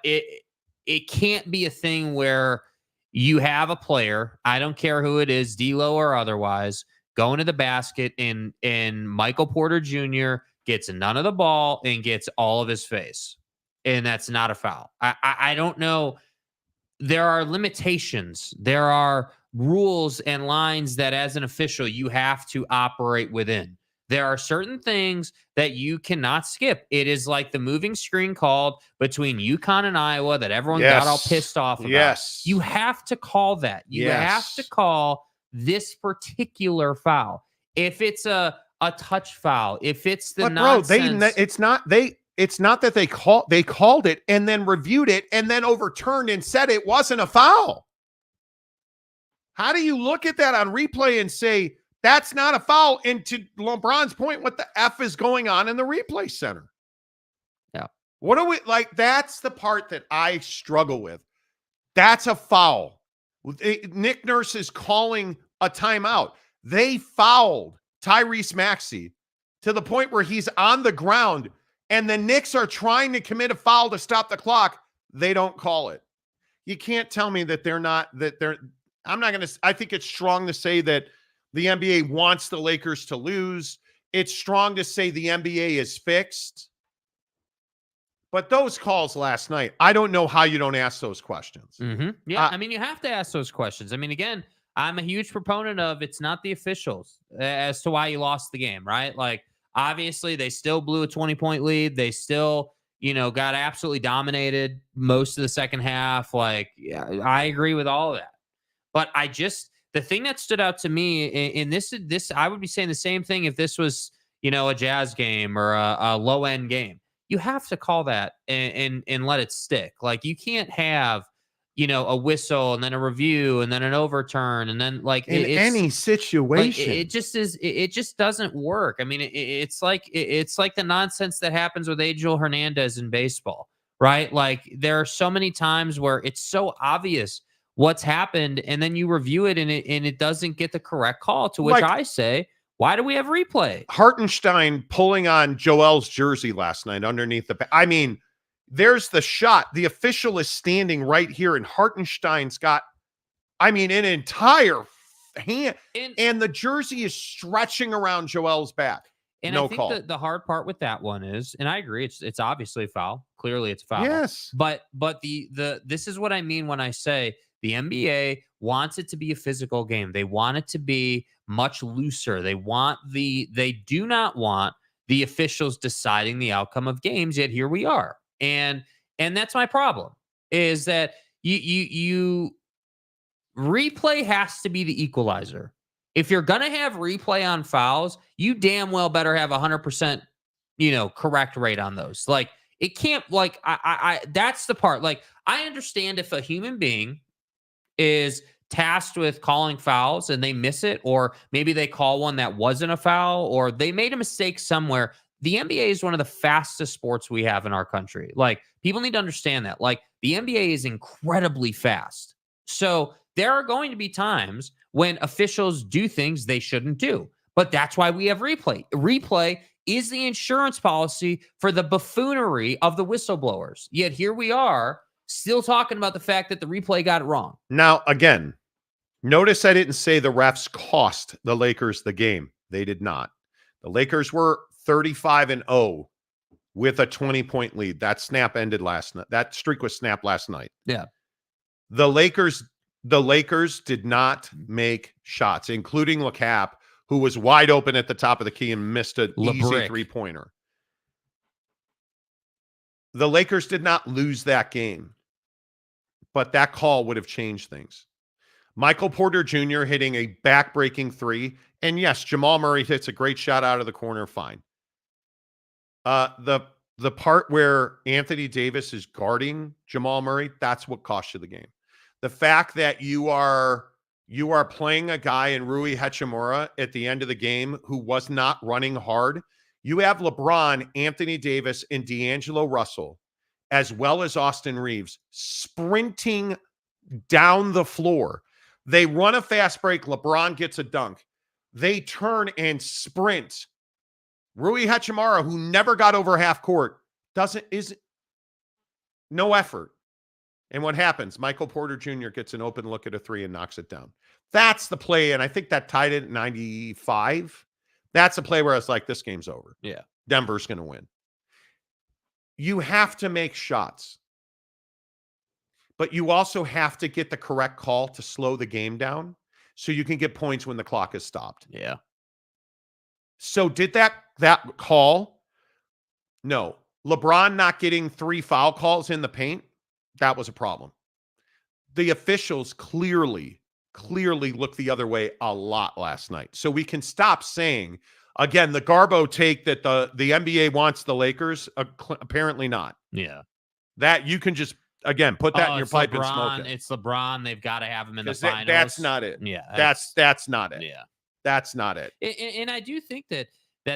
it can't be a thing where you have a player, I don't care who it is, D'Lo or otherwise, going to the basket and Michael Porter Jr. gets none of the ball and gets all of his face. And that's not a foul. I don't know. There are limitations. There are rules and lines that as an official you have to operate within. There are certain things that you cannot skip. It is like the moving screen called between UConn and Iowa that everyone got all pissed off about. Yes. You have to call that. You have to call this particular foul. If it's a touch foul, if it's the nonsense. It's not that they called it and then reviewed it and then overturned and said it wasn't a foul. How do you look at that on replay and say that's not a foul? And to LeBron's point, what the F is going on in the replay center? Yeah. What are we like? That's the part that I struggle with. That's a foul. Nick Nurse is calling a timeout. They fouled Tyrese Maxey to the point where he's on the ground and the Knicks are trying to commit a foul to stop the clock. They don't call it. You can't tell me that I think it's strong to say that the NBA wants the Lakers to lose. It's strong to say the NBA is fixed. But those calls last night, I don't know how you don't ask those questions. Mm-hmm. Yeah, you have to ask those questions. Again, I'm a huge proponent of it's not the officials as to why you lost the game, right? Like, obviously, they still blew a 20-point lead. They still, got absolutely dominated most of the second half. Like, yeah, I agree with all of that. But the thing that stood out to me in this, I would be saying the same thing if this was, a Jazz game or a low end game. You have to call that and let it stick. Like, you can't have, a whistle and then a review and then an overturn and then in any situation. Like, it just doesn't work. It's like the nonsense that happens with Angel Hernandez in baseball, right? Like, there are so many times where it's so obvious what's happened, and then you review it and it doesn't get the correct call, to which I say, why do we have replay? Hartenstein pulling on Joel's jersey last night underneath there's the shot. The official is standing right here, and Hartenstein's got, an entire hand, and the jersey is stretching around Joel's back. And I think that the hard part with that one is, and I agree, it's obviously a foul. Clearly, it's a foul. Yes. But this is what I mean when I say the NBA wants it to be a physical game. They want it to be much looser. They do not want the officials deciding the outcome of games. Yet here we are, and that's my problem. Is that you replay has to be the equalizer. If you're gonna have replay on fouls, you damn well better have 100%, correct rate on those. Like, it can't. Like, I that's the part. Like, I understand if a human being is tasked with calling fouls and they miss it, or maybe they call one that wasn't a foul, or they made a mistake somewhere. The NBA is one of the fastest sports we have in our country. Like, people need to understand that. Like, the NBA is incredibly fast. So there are going to be times when officials do things they shouldn't do. But that's why we have replay. Replay is the insurance policy for the buffoonery of the whistleblowers. Yet here we are still talking about the fact that the replay got it wrong. Now, again, notice I didn't say the refs cost the Lakers the game. They did not. The Lakers were 35-0 with a 20-point lead. That snap ended last night. That streak was snapped last night. Yeah. The Lakers did not make shots, including LeCap, who was wide open at the top of the key and missed an easy three-pointer. The Lakers did not lose that game, but that call would have changed things. Michael Porter Jr. hitting a back-breaking three, and yes, Jamal Murray hits a great shot out of the corner, fine. The part where Anthony Davis is guarding Jamal Murray, that's what cost you the game. The fact that you are playing a guy in Rui Hachimura at the end of the game who was not running hard. You have LeBron, Anthony Davis, and D'Angelo Russell, as well as Austin Reeves, sprinting down the floor. They run a fast break. LeBron gets a dunk. They turn and sprint. Rui Hachimura, who never got over half court, no effort. And what happens? Michael Porter Jr. gets an open look at a three and knocks it down. That's the play, and I think that tied it at 95. That's a play where I was like, this game's over. Yeah. Denver's going to win. You have to make shots. But you also have to get the correct call to slow the game down so you can get points when the clock is stopped. Yeah. So did that call? No. LeBron not getting 3 foul calls in the paint? That was a problem. The officials clearly looked the other way a lot last night. So we can stop saying, again, the Garbo take that the NBA wants the Lakers, apparently not. Yeah. That you can just, again, put that in your pipe and smoke it. It's LeBron. They've got to have him in the finals. That's not it. Yeah. That's not it. Yeah. That's not it. And I do think that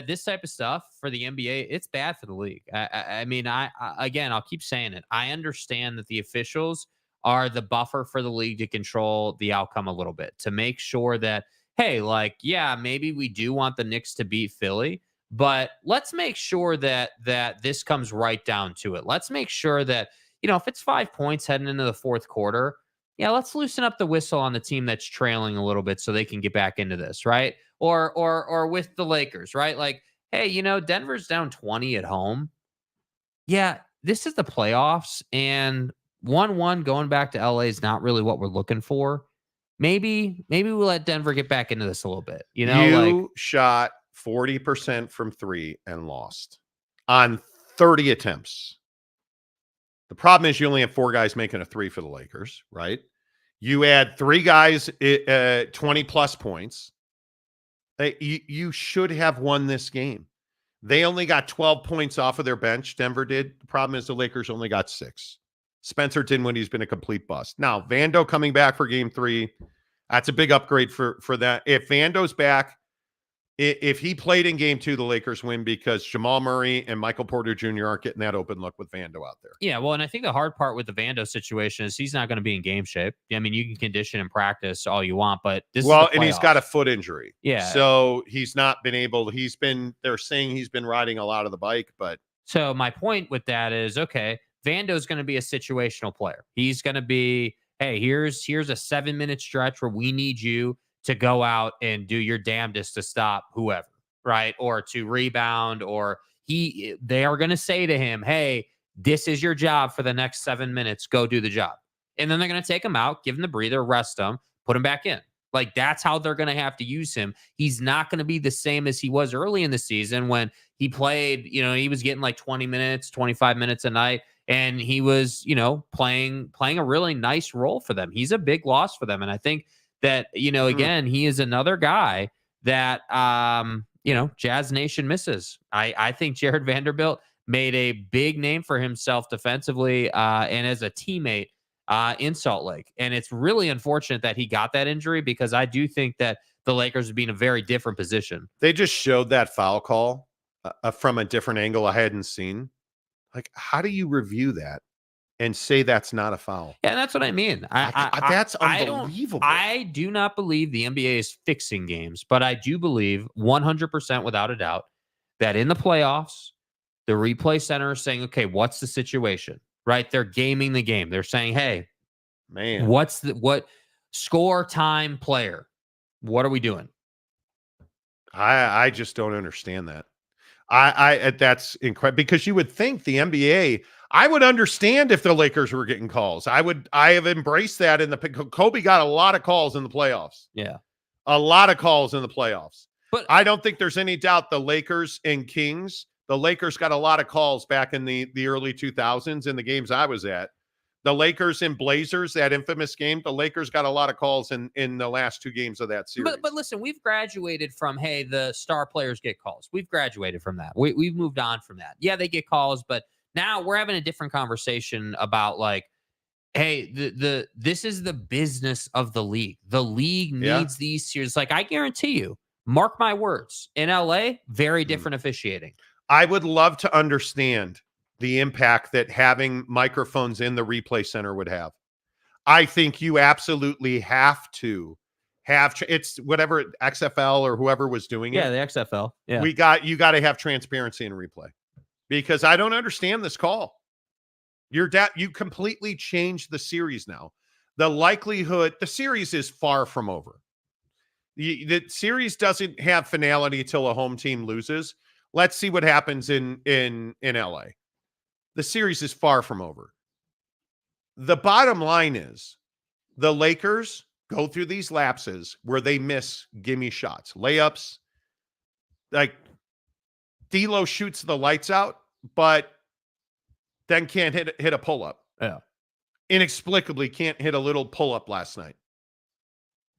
this type of stuff for the NBA, it's bad for the league. I mean, again, I'll keep saying it. I understand that the officials are the buffer for the league to control the outcome a little bit, to make sure that, hey, like, yeah, maybe we do want the Knicks to beat Philly, but let's make sure that this comes right down to it. Let's make sure that, if it's 5 points heading into the fourth quarter, yeah, let's loosen up the whistle on the team that's trailing a little bit so they can get back into this, right? Or with the Lakers, right? Like, hey, Denver's down 20 at home. Yeah, this is the playoffs, and 1-1 going back to LA is not really what we're looking for. Maybe we'll let Denver get back into this a little bit. You shot 40% from 3 and lost on 30 attempts. The problem is you only have 4 guys making a 3 for the Lakers, right? You add 3 guys 20-plus points. You should have won this game. They only got 12 points off of their bench. Denver did. The problem is the Lakers only got 6. Spencer Dinwiddie's been a complete bust. Now, Vando coming back for game 3. That's a big upgrade for that. If Vando's back, if he played in game 2, the Lakers win because Jamal Murray and Michael Porter Jr. aren't getting that open look with Vando out there. Yeah, well, and I think the hard part with the Vando situation is he's not going to be in game shape. I mean, you can condition and practice all you want, but this is the and he's got a foot injury. Yeah. So he's not been able, they're saying he's been riding a lot of the bike, but. So my point with that is, okay, Vando's going to be a situational player. He's going to be, hey, here's a 7-minute stretch where we need you to go out and do your damnedest to stop whoever, right? Or to rebound, or they are going to say to him, hey, this is your job for the next 7 minutes. Go do the job. And then they're going to take him out, give him the breather, rest him, put him back in. Like, that's how they're going to have to use him. He's not going to be the same as he was early in the season when he played, he was getting like 20 minutes, 25 minutes a night. And he was, playing a really nice role for them. He's a big loss for them. And I think that, again, he is another guy that, Jazz Nation misses. I think Jared Vanderbilt made a big name for himself defensively and as a teammate in Salt Lake. And it's really unfortunate that he got that injury because I do think that the Lakers would be in a very different position. They just showed that foul call from a different angle I hadn't seen. Like, how do you review that? and say that's not a foul. Yeah, that's what I mean. That's I unbelievable. I do not believe the NBA is fixing games, but I do believe 100% without a doubt that in the playoffs, the replay center is saying, okay, what's the situation? Right? They're gaming the game. They're saying, hey, Man, what score, time, player? What are we doing? I just don't understand that. I that's incredible because you would think the NBA. I would understand if the Lakers were getting calls. I have embraced that in the Kobe got a lot of calls in the playoffs. Yeah, A lot of calls in the playoffs. but I don't think there's any doubt the Lakers and Kings. The Lakers got a lot of calls back in the early 2000s in the games I was at. The Lakers and Blazers, that infamous game, the Lakers got a lot of calls in the last 2 games of that series. But listen, we've graduated from, hey, the star players get calls. We've graduated from that. We've moved on from that. Yeah, they get calls, but now we're having a different conversation about like, hey, this is the business of the league. The league needs these series. Like, I guarantee you, mark my words, in LA, very different officiating. I would love to understand the impact that having microphones in the replay center would have. I think you absolutely have to have it's whatever XFL or whoever was doing it. Yeah, the XFL. Yeah. You got to have transparency in replay because I don't understand this call. You completely changed the series now. The likelihood, the series is far from over. The series doesn't have finality till a home team loses. Let's see what happens in LA. The series is far from over. The bottom line is the Lakers go through these lapses where they miss gimme shots, layups. Like D'Lo shoots the lights out, but then can't hit a pull-up. Yeah. Inexplicably can't hit a little pull-up last night.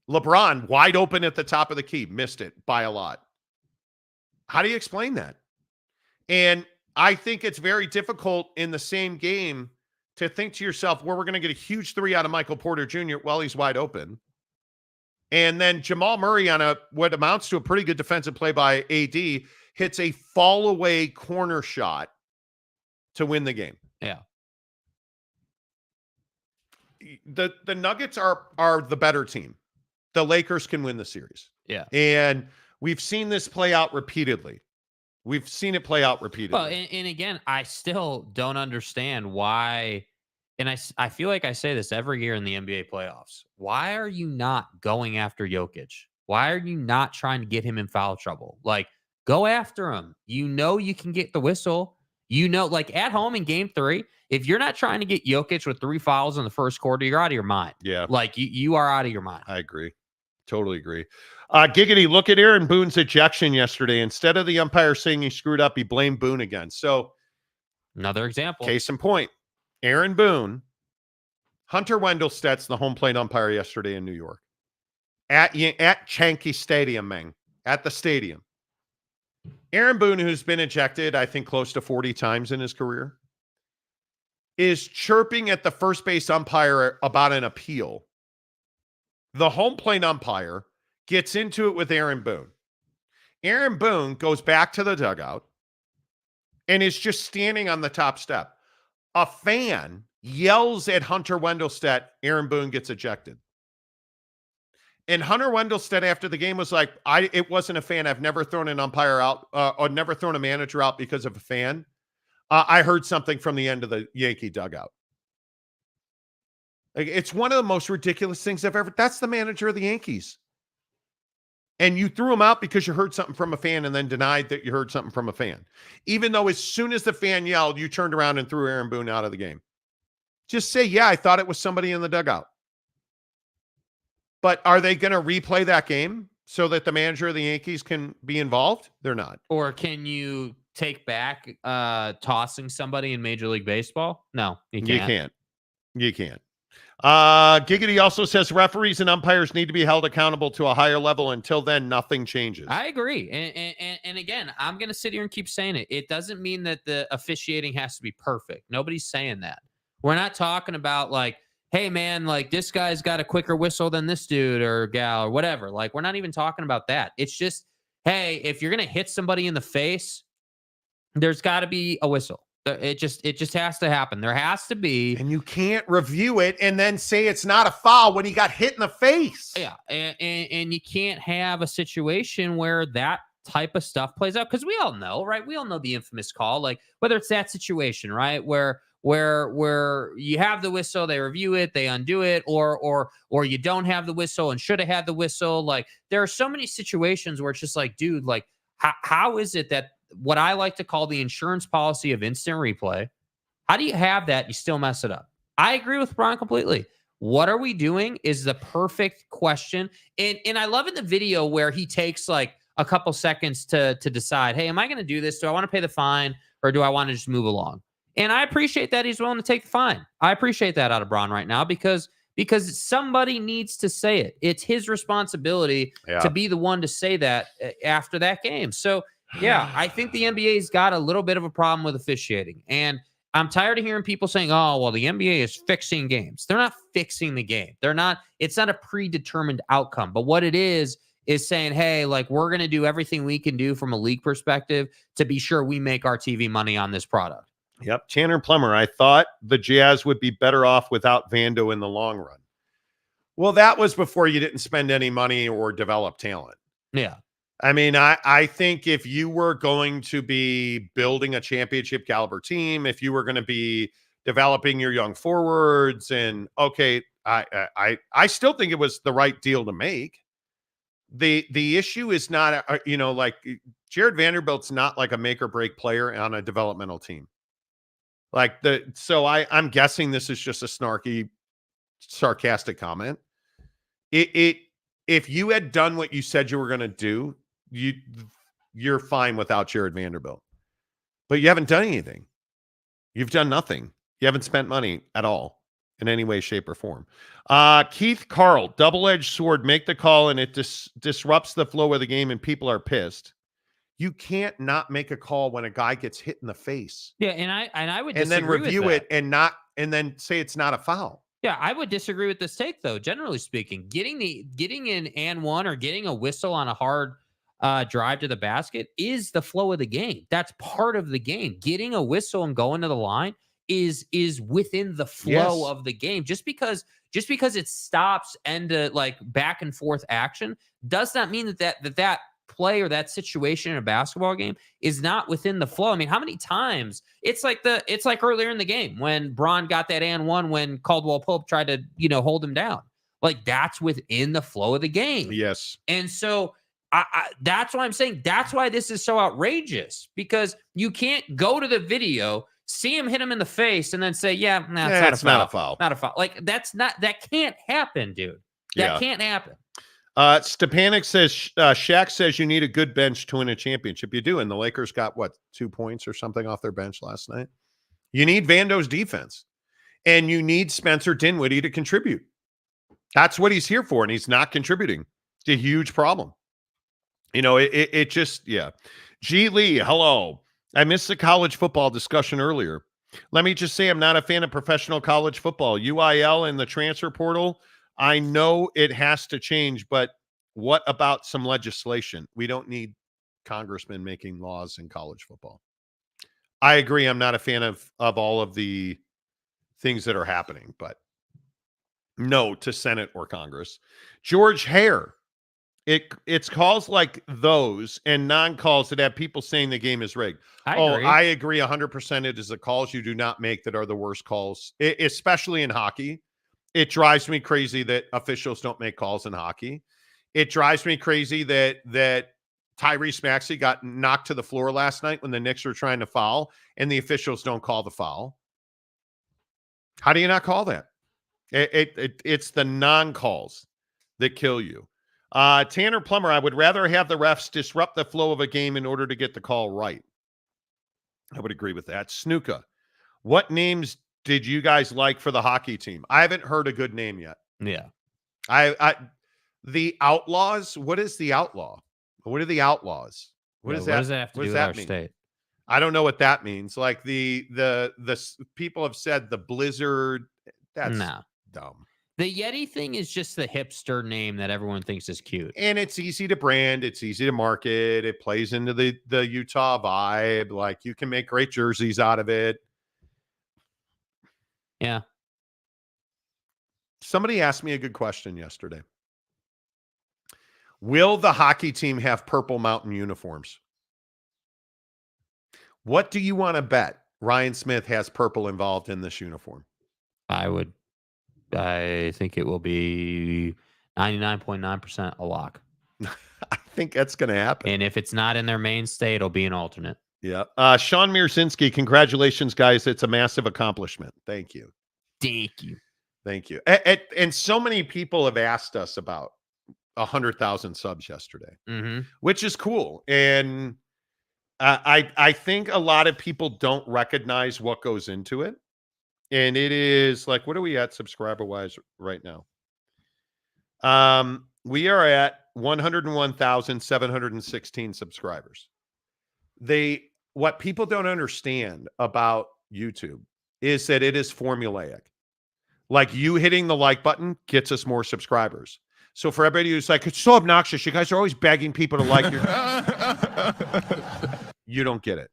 LeBron, wide open at the top of the key, missed it by a lot. How do you explain that? And I think it's very difficult in the same game to think to yourself, well, we're going to get a huge 3 out of Michael Porter Jr. while he's wide open. And then Jamal Murray on what amounts to a pretty good defensive play by AD hits a fall away corner shot to win the game. Yeah. The Nuggets are the better team. The Lakers can win the series. Yeah. And we've seen this play out repeatedly. We've seen it play out repeatedly. Well, and again, I still don't understand why, and I feel like I say this every year in the NBA playoffs. Why are you not going after Jokic? Why are you not trying to get him in foul trouble? Like, go after him. You know you can get the whistle. You know, like at home in game 3, if you're not trying to get Jokic with 3 fouls in the first quarter, you're out of your mind. Yeah. Like, you are out of your mind. I agree. Totally agree. Giggity, look at Aaron Boone's ejection yesterday. Instead of the umpire saying he screwed up, he blamed Boone again. So, another example. Case in point, Aaron Boone, Hunter Wendelstedt's the home plate umpire yesterday in New York. At Yankee Stadium, man. At the stadium. Aaron Boone, who's been ejected, I think, close to 40 times in his career, is chirping at the first base umpire about an appeal. The home plate umpire gets into it with Aaron Boone. Aaron Boone goes back to the dugout and is just standing on the top step. A fan yells at Hunter Wendelstedt. Aaron Boone gets ejected. And Hunter Wendelstedt after the game was like, it wasn't a fan. I've never thrown an umpire out or never thrown a manager out because of a fan. I heard something from the end of the Yankee dugout. Like, it's one of the most ridiculous things I've ever. That's the manager of the Yankees. And you threw him out because you heard something from a fan and then denied that you heard something from a fan. Even though as soon as the fan yelled, you turned around and threw Aaron Boone out of the game. Just say, yeah, I thought it was somebody in the dugout. But are they going to replay that game so that the manager of the Yankees can be involved? They're not. Or can you take back tossing somebody in Major League Baseball? No, you can't. You can't. Giggity also says referees and umpires need to be held accountable to a higher level. Until then, nothing changes. I agree. And again, I'm going to sit here and keep saying it. It doesn't mean that the officiating has to be perfect. Nobody's saying that. We're not talking about like, hey, man, like this guy's got a quicker whistle than this dude or gal or whatever. Like, we're not even talking about that. It's just, hey, if you're going to hit somebody in the face, there's got to be a whistle. It just has to happen. There has to be. And you can't review it and then say it's not a foul when he got hit in the face. Yeah, and you can't have a situation where that type of stuff plays out, because we all know, right? We all know the infamous call, like whether it's that situation, right, where you have the whistle, they review it, they undo it, or you don't have the whistle and should have had the whistle. Like there are so many situations where it's just like, dude, like how is it that what I like to call the insurance policy of instant replay, how do you have that? You still mess it up. I agree with Brian completely. What are we doing is the perfect question. And I love in the video where he takes like a couple seconds to decide, hey, am I going to do this? Do I want to pay the fine or do I want to just move along? And I appreciate that he's willing to take the fine. I appreciate that out of Braun right now because somebody needs to say it. It's his responsibility to be the one to say that after that game. So, yeah, I think the NBA's got a little bit of a problem with officiating. And I'm tired of hearing people saying, oh, well, the NBA is fixing games. They're not fixing the game. It's not a predetermined outcome. But what it is saying, hey, like we're going to do everything we can do from a league perspective to be sure we make our TV money on this product. Yep. Tanner Plummer, I thought the Jazz would be better off without Vando in the long run. Well, that was before you didn't spend any money or develop talent. Yeah. I mean, I think if you were going to be building a championship caliber team, if you were going to be developing your young forwards, and okay, I still think it was the right deal to make. The issue is not, like Jared Vanderbilt's not like a make or break player on a developmental team. So I'm guessing this is just a snarky, sarcastic comment. If you had done what you said you were going to do, you're fine without Jared Vanderbilt, but you haven't done anything. You've done nothing. You haven't spent money at all in any way, shape, or form. Keith Carl, double-edged sword, make the call and it disrupts the flow of the game and people are pissed. You can't not make a call when a guy gets hit in the face. Yeah, and I would and then review with it and then say it's not a foul. Yeah, I would disagree with this take though. Generally speaking, getting an and one or getting a whistle on a hard drive to the basket is the flow of the game. That's part of the game. Getting a whistle and going to the line is within the flow of the game. Just because it stops and like back and forth action does not mean that play or that situation in a basketball game is not within the flow. I mean, how many times it's like earlier in the game when Braun got that and one when Caldwell Pope tried to, hold him down. Like that's within the flow of the game. Yes. And so that's why I'm saying that's why this is so outrageous, because you can't go to the video, see him hit him in the face, and then say, it's not a foul. Not a foul. Like that can't happen, dude. That can't happen. Stepanik says, Shaq says you need a good bench to win a championship. You do. And the Lakers got 2 points or something off their bench last night. You need Vando's defense and you need Spencer Dinwiddie to contribute. That's what he's here for. And he's not contributing. It's a huge problem. It just. G Lee, hello. I missed the college football discussion earlier. Let me just say, I'm not a fan of professional college football. UIL and the transfer portal, I know it has to change, but what about some legislation? We don't need congressmen making laws in college football. I agree. I'm not a fan of all of the things that are happening, but no to Senate or Congress. George Hare, it's calls like those and non-calls that have people saying the game is rigged. I agree 100%. It is the calls you do not make that are the worst calls, especially in hockey. It drives me crazy that officials don't make calls in hockey. It drives me crazy that Tyrese Maxey got knocked to the floor last night when the Knicks were trying to foul and the officials don't call the foul. How do you not call that? It's the non-calls that kill you. Tanner Plummer, I would rather have the refs disrupt the flow of a game in order to get the call right. I would agree with that. Snuka, what names did you guys like for the hockey team? I haven't heard a good name yet. Yeah. The Outlaws. What is the Outlaw? What are the Outlaws? What does that have to do with our state? I don't know what that means. Like the people have said the Blizzard. That's dumb. The Yeti thing is just the hipster name that everyone thinks is cute. And it's easy to brand. It's easy to market. It plays into the Utah vibe. Like, you can make great jerseys out of it. Yeah. Somebody asked me a good question yesterday. Will the hockey team have purple mountain uniforms? What do you want to bet Ryan Smith has purple involved in this uniform? I think it will be 99.9% a lock. I think that's going to happen. And if it's not in their mainstay, it'll be an alternate. Yeah. Sean Mirzinski, congratulations, guys. It's a massive accomplishment. Thank you. Thank you. Thank you. And so many people have asked us about 100,000 subs yesterday, which is cool. And I think a lot of people don't recognize what goes into it. And it is like, what are we at subscriber wise right now? We are at 101,716 subscribers. What people don't understand about YouTube is that it is formulaic. Like, you hitting the like button gets us more subscribers. So for everybody who's like, it's so obnoxious, you guys are always begging people to like your you don't get it.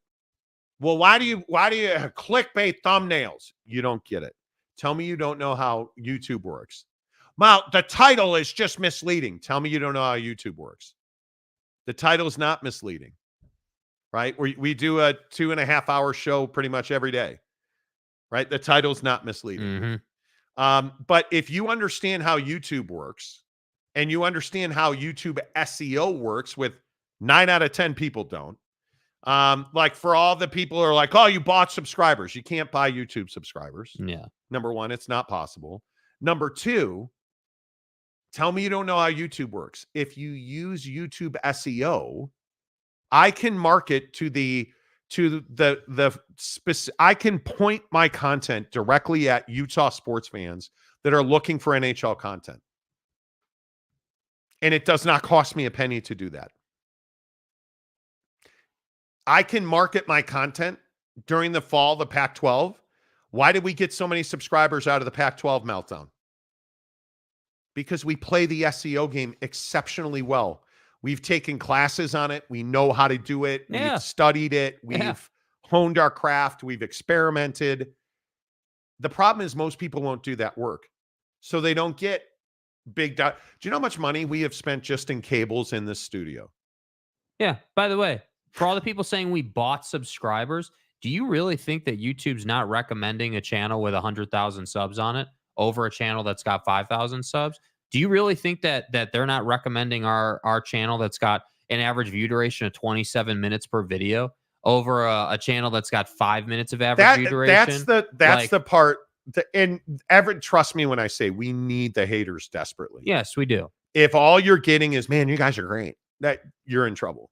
Well, why do you clickbait thumbnails? You don't get it. Tell me you don't know how YouTube works. Well, the title is just misleading. Tell me you don't know how YouTube works. The title is not misleading, right? We do a 2.5-hour show pretty much every day, right? The title's not misleading. But if you understand how YouTube works, and you understand how YouTube SEO works, with 9 out of 10 people don't. Like, for all the people who are like, oh, you bought subscribers. You can't buy YouTube subscribers. Yeah. Number one, it's not possible. Number two, tell me you don't know how YouTube works. If you use YouTube SEO, I can market I can point my content directly at Utah sports fans that are looking for NHL content. And it does not cost me a penny to do that. I can market my content during the fall, the Pac-12. Why did we get so many subscribers out of the Pac-12 meltdown? Because we play the SEO game exceptionally well. We've taken classes on it. We know how to do it. Yeah. We've studied it. We've honed our craft. We've experimented. The problem is most people won't do that work. So they don't get big. Do you know how much money we have spent just in cables in this studio? Yeah. By the way, for all the people saying we bought subscribers, do you really think that YouTube's not recommending a channel with 100,000 subs on it over a channel that's got 5,000 subs? Do you really think that they're not recommending our channel that's got an average view duration of 27 minutes per video over a channel that's got 5 minutes of average view duration? That's the part. And Everett, trust me when I say we need the haters desperately. Yes, we do. If all you're getting is, man, you guys are great, that you're in trouble.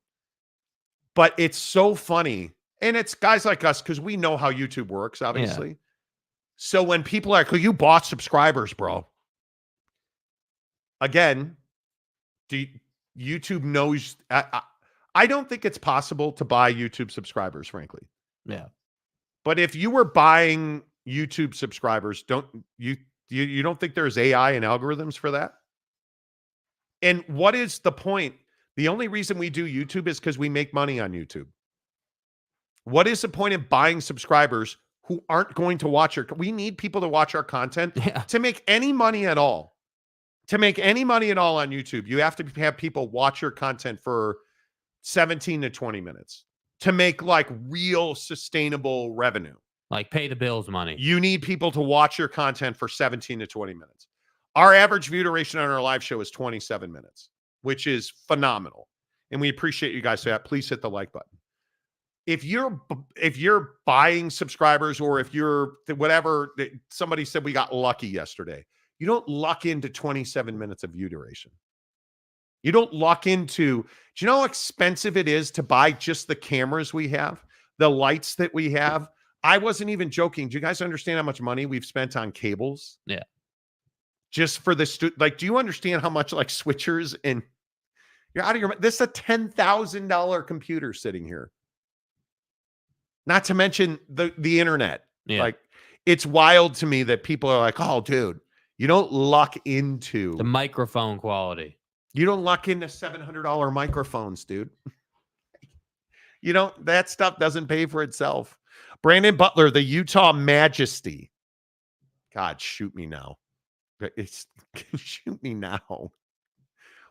But it's so funny. And it's guys like us, because we know how YouTube works, obviously. Yeah. So when people are like, oh, you bought subscribers, bro. Again, YouTube knows. I don't think it's possible to buy YouTube subscribers, frankly. Yeah. But if you were buying YouTube subscribers, you don't think there's AI and algorithms for that? And what is the point? The only reason we do YouTube is because we make money on YouTube. What is the point of buying subscribers who aren't going to watch we need people to watch our content to make any money at all. To make any money at all on YouTube, you have to have people watch your content for 17 to 20 minutes to make like real sustainable revenue. Like pay the bills money. You need people to watch your content for 17 to 20 minutes. Our average view duration on our live show is 27 minutes, which is phenomenal. And we appreciate you guys for that. Please hit the like button. If you're buying subscribers, or if you're whatever, somebody said we got lucky yesterday. You don't luck into 27 minutes of view duration. You don't luck into, do you know how expensive it is to buy just the cameras we have, the lights that we have? I wasn't even joking. Do you guys understand how much money we've spent on cables? Yeah. Just for this, like, do you understand how much like switchers and you're out of your, this is a $10,000 computer sitting here. Not to mention the internet. Yeah. Like, it's wild to me that people are like, oh, dude, You don't luck into the microphone quality. You don't luck into $700 microphones, dude. You don't. That stuff doesn't pay for itself. Brandon Butler, the Utah Majesty. God, shoot me now. Shoot me now.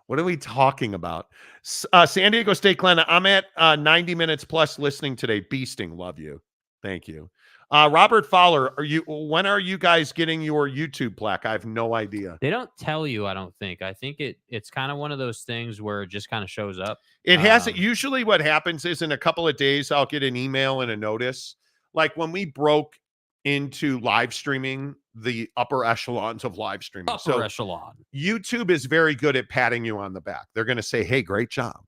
What are we talking about? San Diego State Glenn, I'm at 90 minutes plus listening today. Beasting. Love you. Thank you. Robert Fowler, when are you guys getting your YouTube plaque? I have no idea. They don't tell you, I don't think. I think it's kind of one of those things where it just kind of shows up. It hasn't. Usually what happens is in a couple of days, I'll get an email and a notice. Like when we broke into live streaming, the upper echelons of live streaming. Upper echelon. YouTube is very good at patting you on the back. They're going to say, hey, great job.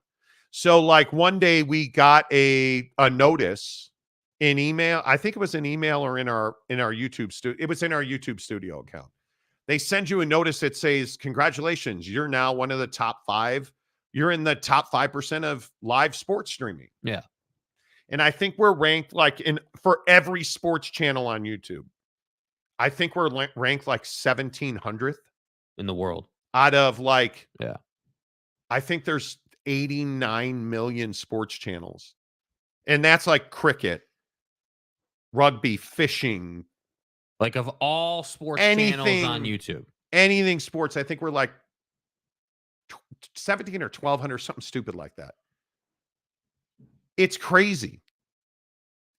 So like one day we got a notice in email. I think it was an email or in our YouTube studio. It was in our YouTube studio account. They send you a notice that says, congratulations, you're now one of the top 5. You're in the top 5% of live sports streaming. Yeah. And I think we're ranked for every sports channel on YouTube. I think we're ranked like 1700th in the world out of I think there's 89 million sports channels. And that's like cricket, rugby, fishing. Like of all sports channels on YouTube. Anything sports, I think we're like 17 or 1200, something stupid like that. It's crazy.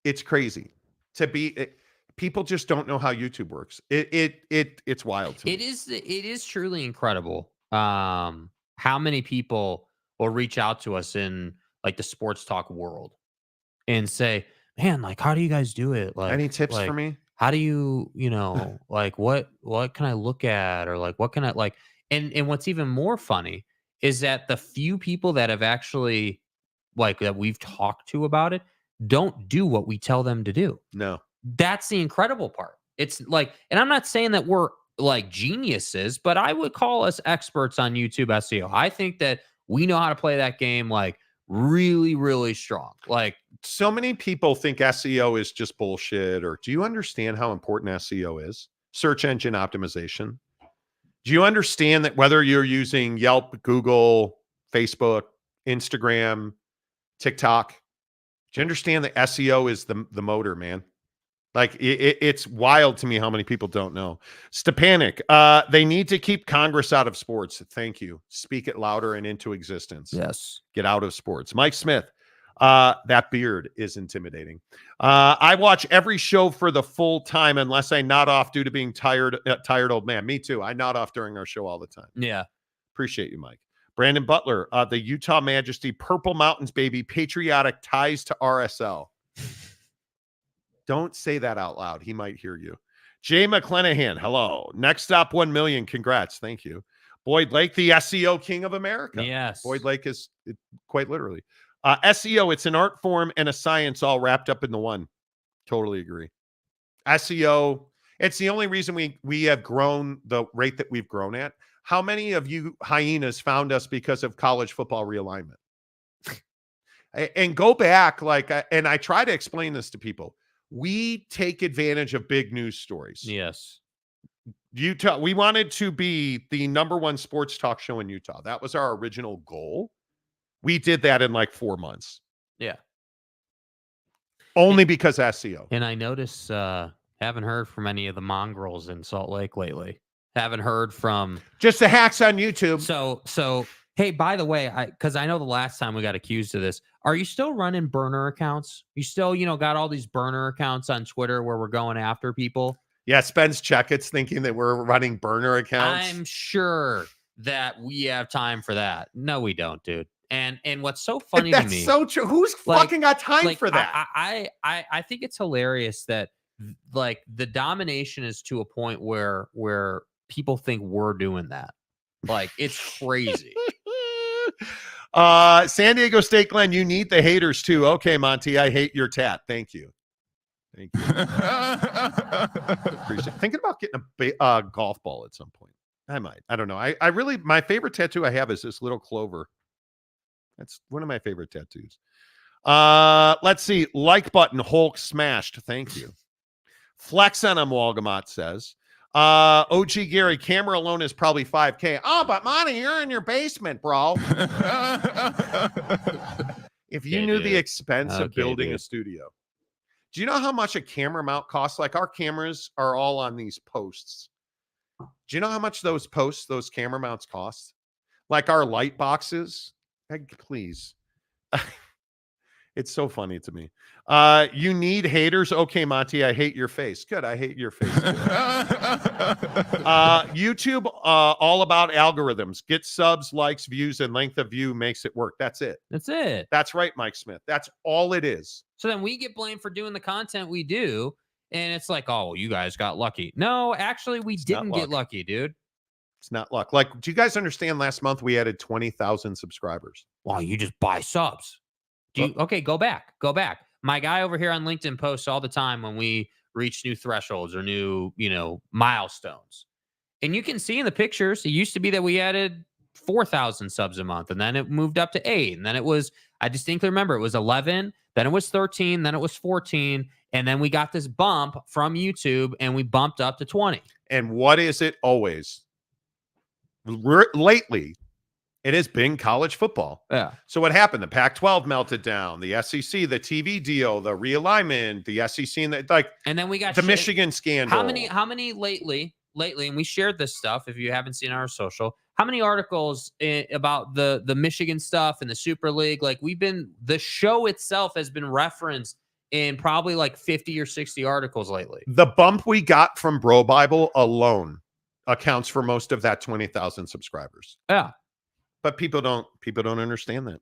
It's crazy to be. People just don't know how YouTube works. It's wild to me. It is truly incredible. How many people will reach out to us in like the sports talk world and say, "Man, like, how do you guys do it? Like, any tips for me? How do you, like, what can I look at, or like, what can I like?" And what's even more funny is that the few people that have actually that we've talked to about it don't do what we tell them to do. No. That's the incredible part. It's like, and I'm not saying that we're like geniuses, but I would call us experts on YouTube SEO. I think that we know how to play that game like really, really strong. Like, so many people think SEO is just bullshit, or do you understand how important SEO is? Search engine optimization. Do you understand that whether you're using Yelp, Google, Facebook, Instagram, TikTok, do you understand that SEO is the motor, man? Like it's wild to me how many people don't know. Stepanik, they need to keep Congress out of sports. Thank you. Speak it louder and into existence. Yes. Get out of sports. Mike Smith, that beard is intimidating. I watch every show for the full time unless I nod off due to being tired old man. Me too. I nod off during our show all the time. Yeah. Appreciate you, Mike. Brandon Butler, the Utah Majesty, Purple Mountains, baby, patriotic ties to RSL. Don't say that out loud. He might hear you. Jay McClenahan, hello. Next up, 1 million. Congrats. Thank you. Boyd Lake, the SEO king of America. Yes. Boyd Lake is quite literally. SEO, it's an art form and a science all wrapped up in the one. Totally agree. SEO, it's the only reason we have grown the rate that we've grown at. How many of you hyenas found us because of college football realignment? And go back, and I try to explain this to people. We take advantage of big news stories. Yes. Utah, we wanted to be the #1 sports talk show in Utah. That was our original goal. We did that in like 4 months. Yeah. Only because SEO. And I notice, haven't heard from any of the mongrels in Salt Lake lately. Haven't heard from just the hacks on YouTube. So hey, by the way, because I know the last time we got accused of this, are you still running burner accounts? You still, got all these burner accounts on Twitter where we're going after people? Yeah, Spence Checkett's thinking that we're running burner accounts. I'm sure that we have time for that. No, we don't, dude. And what's so funny to me, that's so true. Who's fucking got time for that? I think it's hilarious that like the domination is to a point where people think we're doing that. Like, it's crazy. San Diego State Glenn, you need the haters too. Okay, Monty, I hate your tat. Thank you. Thank you. Appreciate it. Thinking about getting a golf ball at some point. I might. I don't know. I really, my favorite tattoo I have is this little clover. That's one of my favorite tattoos. Let's see. Like button, Hulk smashed. Thank you. Flex on him, Walgamot says. OG Gary, camera alone is probably $5K. Oh, but Monty, you're in your basement, bro. If you knew the expense of building a studio. Do you know how much a camera mount costs? Like our cameras are all on these posts. Do you know how much those posts, those camera mounts cost? Like our light boxes? Please. It's so funny to me. You need haters. Okay, Monty, I hate your face. Good. I hate your face. YouTube, all about algorithms. Get subs, likes, views, and length of view makes it work. That's it. That's it. That's right, Mike Smith. That's all it is. So then we get blamed for doing the content we do. And it's like, oh, you guys got lucky. No, actually, we didn't get lucky, dude. It's not luck. Like, do you guys understand last month we added 20,000 subscribers? Wow, you just buy subs. Okay, go back. My guy over here on LinkedIn posts all the time when we reach new thresholds or new, milestones. And you can see in the pictures, it used to be that we added 4,000 subs a month, and then it moved up to 8. And then it was, I distinctly remember, it was 11, then it was 13, then it was 14. And then we got this bump from YouTube and we bumped up to 20. And what is it always? Lately, it has been college football. Yeah. So what happened? The Pac-12 melted down. The SEC, the TV deal, the realignment, the SEC, and then we got the Michigan scandal. How many lately? And we shared this stuff. If you haven't seen our social, how many articles about the Michigan stuff and the Super League? Like the show itself has been referenced in probably like 50 or 60 articles lately. The bump we got from Bro Bible alone accounts for most of that 20,000 subscribers. Yeah. But people don't understand that.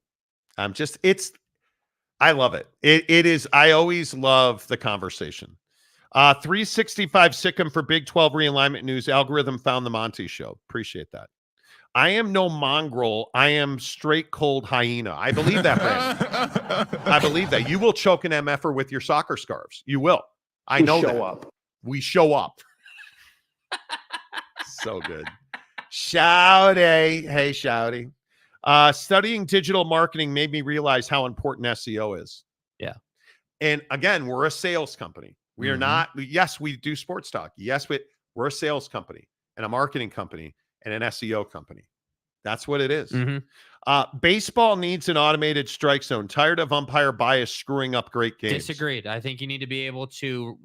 I love it. It is, I always love the conversation. 365 Sikkim for Big 12 realignment news. Algorithm found the Monty show. Appreciate that. I am no mongrel. I am straight cold hyena. I believe that, Brandon. I believe that. You will choke an MFer with your soccer scarves. You will. I know that. We show up. So good. Shouty. Hey, Shouty. Studying digital marketing made me realize how important SEO is. Yeah. And again, we're a sales company. We are not. Yes, we do sports talk. Yes, we're a sales company and a marketing company and an SEO company. That's what it is. Baseball needs an automated strike zone. Tired of umpire bias screwing up great games. Disagreed. I think you need to be able to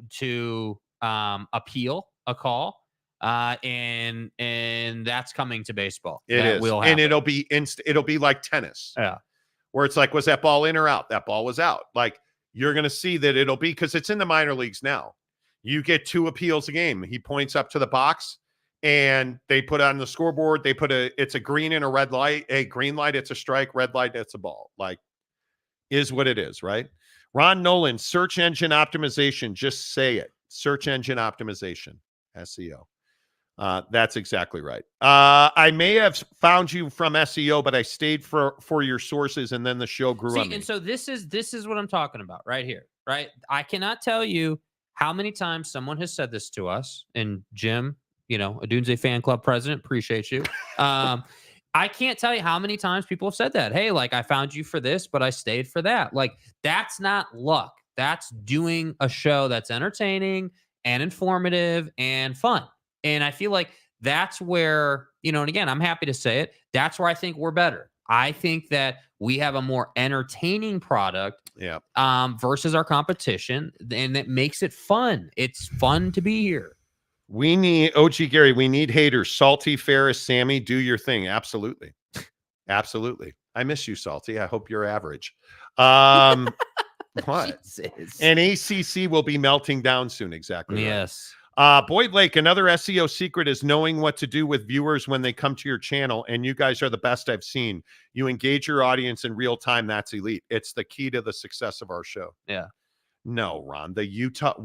appeal a call. And that's coming to baseball. It is. And it'll be it'll be like tennis. Yeah. Where it's like, was that ball in or out? That ball was out. Like, you're going to see that it'll be, because it's in the minor leagues now. You get 2 appeals a game. He points up to the box and they put on the scoreboard. They put it's a green and a red light. A green light, it's a strike. Red light, it's a ball. Like, is what it is, right? Ron Nolan, search engine optimization. Just say it. Search engine optimization, SEO. That's exactly right. I may have found you from SEO, but I stayed for your sources, and then the show grew on me. And so this is what I'm talking about right here, right? I cannot tell you how many times someone has said this to us. And Jim, a Dunze fan club president, appreciate you. I can't tell you how many times people have said that. Hey, like, I found you for this, but I stayed for that. Like, that's not luck. That's doing a show that's entertaining and informative and fun. And I feel like that's where, and again, I'm happy to say it, that's where I think we're better. I think that we have a more entertaining product versus our competition, and that makes it fun. It's fun to be here. We need, OG Gary, we need haters. Salty, Ferris, Sammy, do your thing. Absolutely. Absolutely. I miss you, Salty. I hope you're average. What? Jesus. And ACC will be melting down soon. Exactly. Right. Yes. Boyd Lake, another SEO secret is knowing what to do with viewers when they come to your channel, and you guys are the best I've seen. You engage your audience in real time. That's elite. It's the key to the success of our show. Yeah. No, Ron, the Utah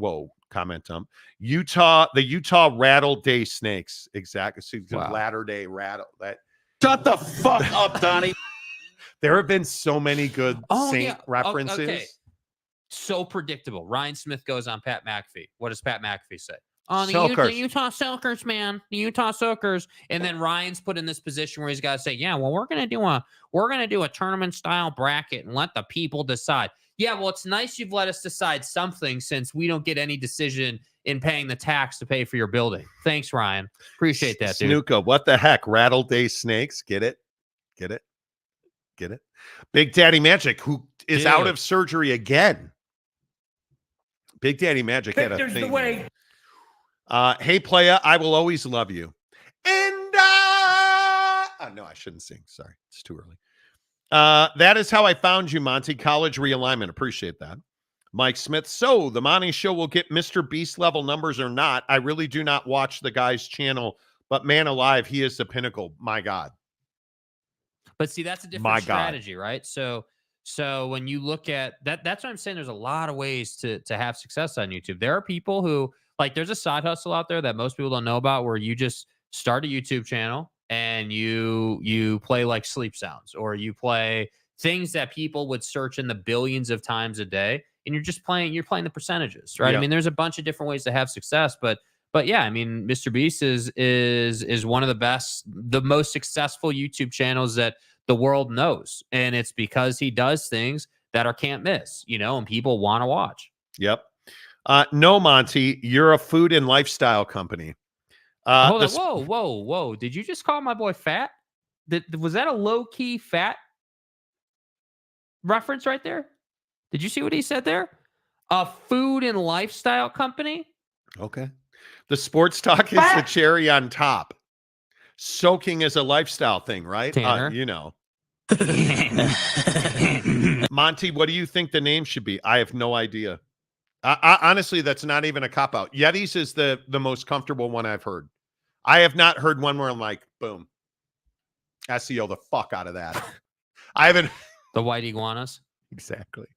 Rattle Day Snakes. Exactly. So Latter Day Rattle. Shut the fuck up, Donnie. There have been so many good Saint references. Okay. So predictable. Ryan Smith goes on Pat McAfee. What does Pat McAfee say? The Utah Soakers, man. The Utah Soakers. And then Ryan's put in this position where he's got to say, yeah, well, we're gonna do a tournament style bracket and let the people decide. Yeah, well, it's nice you've let us decide something, since we don't get any decision in paying the tax to pay for your building. Thanks, Ryan. Appreciate that, dude. Snuka, what the heck? Rattle Day Snakes. Get it? Get it? Get it? Big Daddy Magic, who is out of surgery again. Big Daddy Magic had a thing. The way. Hey, playa, I will always love you. And no, I shouldn't sing. Sorry, it's too early. That is how I found you, Monty. College realignment. Appreciate that. Mike Smith. So the Monty Show will get Mr. Beast level numbers or not. I really do not watch the guy's channel, but man alive, he is the pinnacle. My God. But see, that's a different strategy, right? So when you look at that, that's what I'm saying. There's a lot of ways to have success on YouTube. There are people who, like, there's a side hustle out there that most people don't know about where you just start a YouTube channel and you play like sleep sounds, or you play things that people would search in the billions of times a day, and you're playing the percentages, right? Yep. I mean, there's a bunch of different ways to have success, but yeah, I mean, Mr. Beast is one of the most successful YouTube channels that the world knows. And it's because he does things that are can't miss, and people want to watch. Yep. No, Monty, you're a food and lifestyle company. Hold on. Whoa. Did you just call my boy fat? Was that a low-key fat reference right there? Did you see what he said there? A food and lifestyle company? Okay. The sports talk is the cherry on top. Soaking is a lifestyle thing, right? Monty, what do you think the name should be? I have no idea. Honestly, that's not even a cop-out. Yetis is the most comfortable one I've heard. I have not heard one where I'm like, boom, SEO the fuck out of that. I haven't. The white iguanas? Exactly.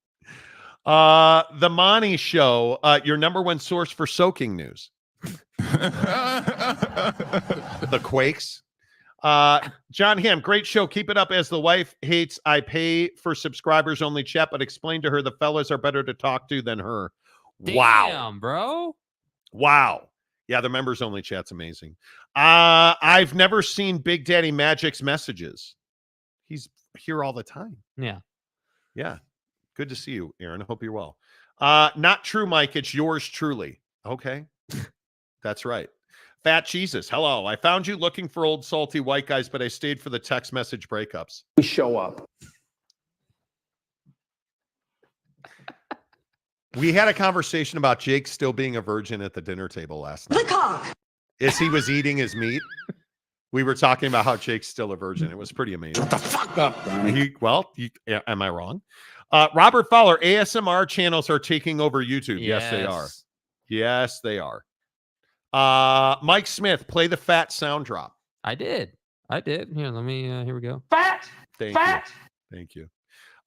The Monty Show, your number one source for soaking news. The Quakes. John Hamm, great show. Keep it up. As the wife hates, I pay for subscribers only chat, but explain to her the fellas are better to talk to than her. Damn, bro. Wow. Yeah, the members only chat's amazing. I've never seen Big Daddy Magic's messages. He's here all the time. Yeah. Yeah. Good to see you, Aaron. I hope you're well. Not true, Mike. It's yours truly. Okay. That's right. Fat Jesus. Hello. I found you looking for old salty white guys, but I stayed for the text message breakups. We show up. We had a conversation about Jake still being a virgin at the dinner table last night. The cock. As he was eating his meat. We were talking about how Jake's still a virgin. It was pretty amazing. Shut the fuck up, Donnie. Am I wrong? Robert Fowler, ASMR channels are taking over YouTube. Yes, they are. Yes, they are. Mike Smith, play the fat sound drop. I did. Here, let me, here we go. Fat. Thank you.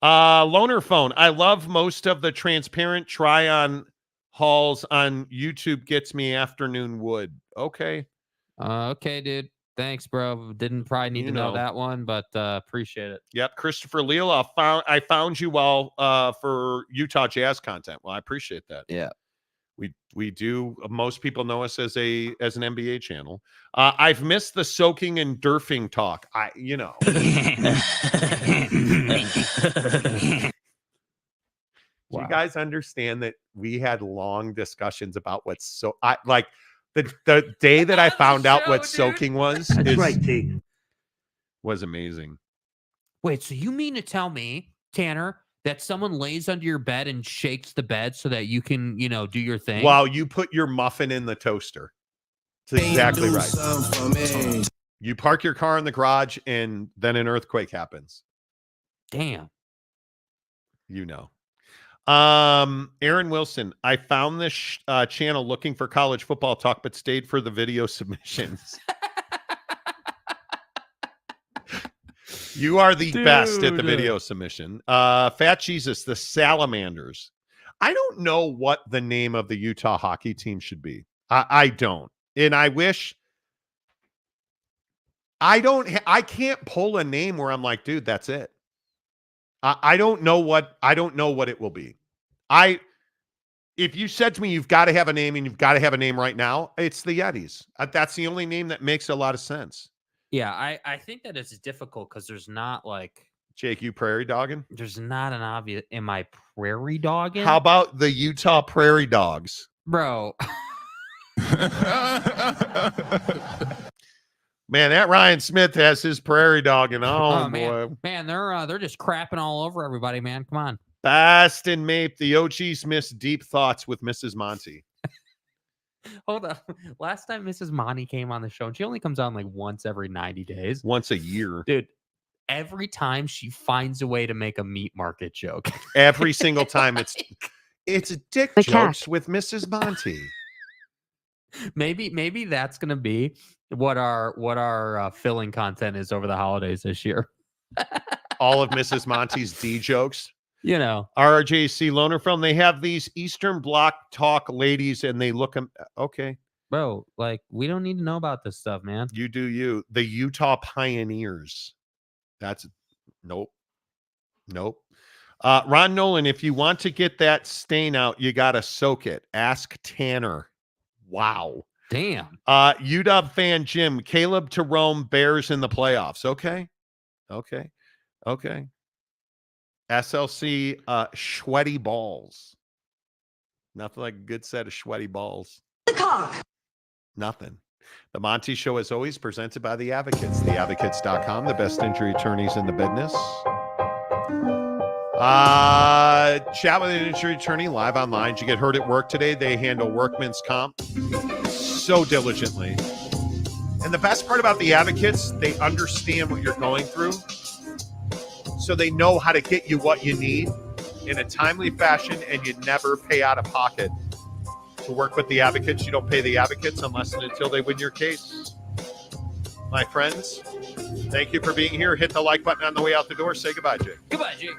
Loner Phone. I love most of the transparent try-on hauls on YouTube. Gets me afternoon wood. Okay. Okay, dude. Thanks, bro. Didn't probably need to know that one, but appreciate it. Yep. Christopher Leal, I found you for Utah Jazz content. Well, I appreciate that. Yeah. We do. Most people know us as an NBA channel. I've missed the soaking and derfing talk. Do you guys understand that we had long discussions about what's so? The day that I found out what soaking was. That's right, T. Was amazing. Wait, so you mean to tell me, Tanner, that someone lays under your bed and shakes the bed so that you can, do your thing? While you put your muffin in the toaster. That's exactly right. You park your car in the garage and then an earthquake happens. Damn. Aaron Wilson, I found this channel looking for college football talk, but stayed for the video submissions. You are the best at the video submission. Fat Jesus, the Salamanders. I don't know what the name of the Utah hockey team should be. I don't. And I wish I can't pull a name where I'm like, dude, that's it. I don't know what it will be. If you said to me, you've got to have a name and you've got to have a name right now, it's the Yetis. That's the only name that makes a lot of sense. Yeah, I think that it's difficult because there's not like Jake, you prairie dogging? There's not an obvious. Am I prairie dogging? How about the Utah Prairie Dogs? Bro. Man, that Ryan Smith has his prairie dog, and oh boy, man, they're just crapping all over everybody, man. Come on, Baston Mape, the OGs missed deep thoughts with Mrs. Monty. Hold on. Last time Mrs. Monty came on the show, and she only comes on like once every 90 days, once a year, dude. Every time she finds a way to make a meat market joke. Every single time, it's a dick jokes with Mrs. Monty. Maybe that's gonna be what our filling content is over the holidays this year. All of Mrs. Monty's D jokes. You know, RJC Loner Film. They have these Eastern Bloc talk ladies, and they look them. Okay, bro. Like, we don't need to know about this stuff, man. You do you. The Utah Pioneers. That's nope. Ron Nolan, if you want to get that stain out, you got to soak it. Ask Tanner. Wow. Damn. UW fan Jim, Caleb to Rome, Bears in the playoffs. Okay. SLC, sweaty balls. Nothing like a good set of sweaty balls. The cock. Nothing. The Monty Show is always presented by The Advocates. TheAdvocates.com, the best injury attorneys in the business. Chat with an injury attorney live online. Did you get hurt at work today? They handle workman's comp so diligently. And the best part about The Advocates, they understand what you're going through. So they know how to get you what you need in a timely fashion, and you never pay out of pocket. To work with The Advocates, you don't pay The Advocates unless and until they win your case. My friends, thank you for being here. Hit the like button on the way out the door. Say goodbye, Jake. Goodbye, Jake.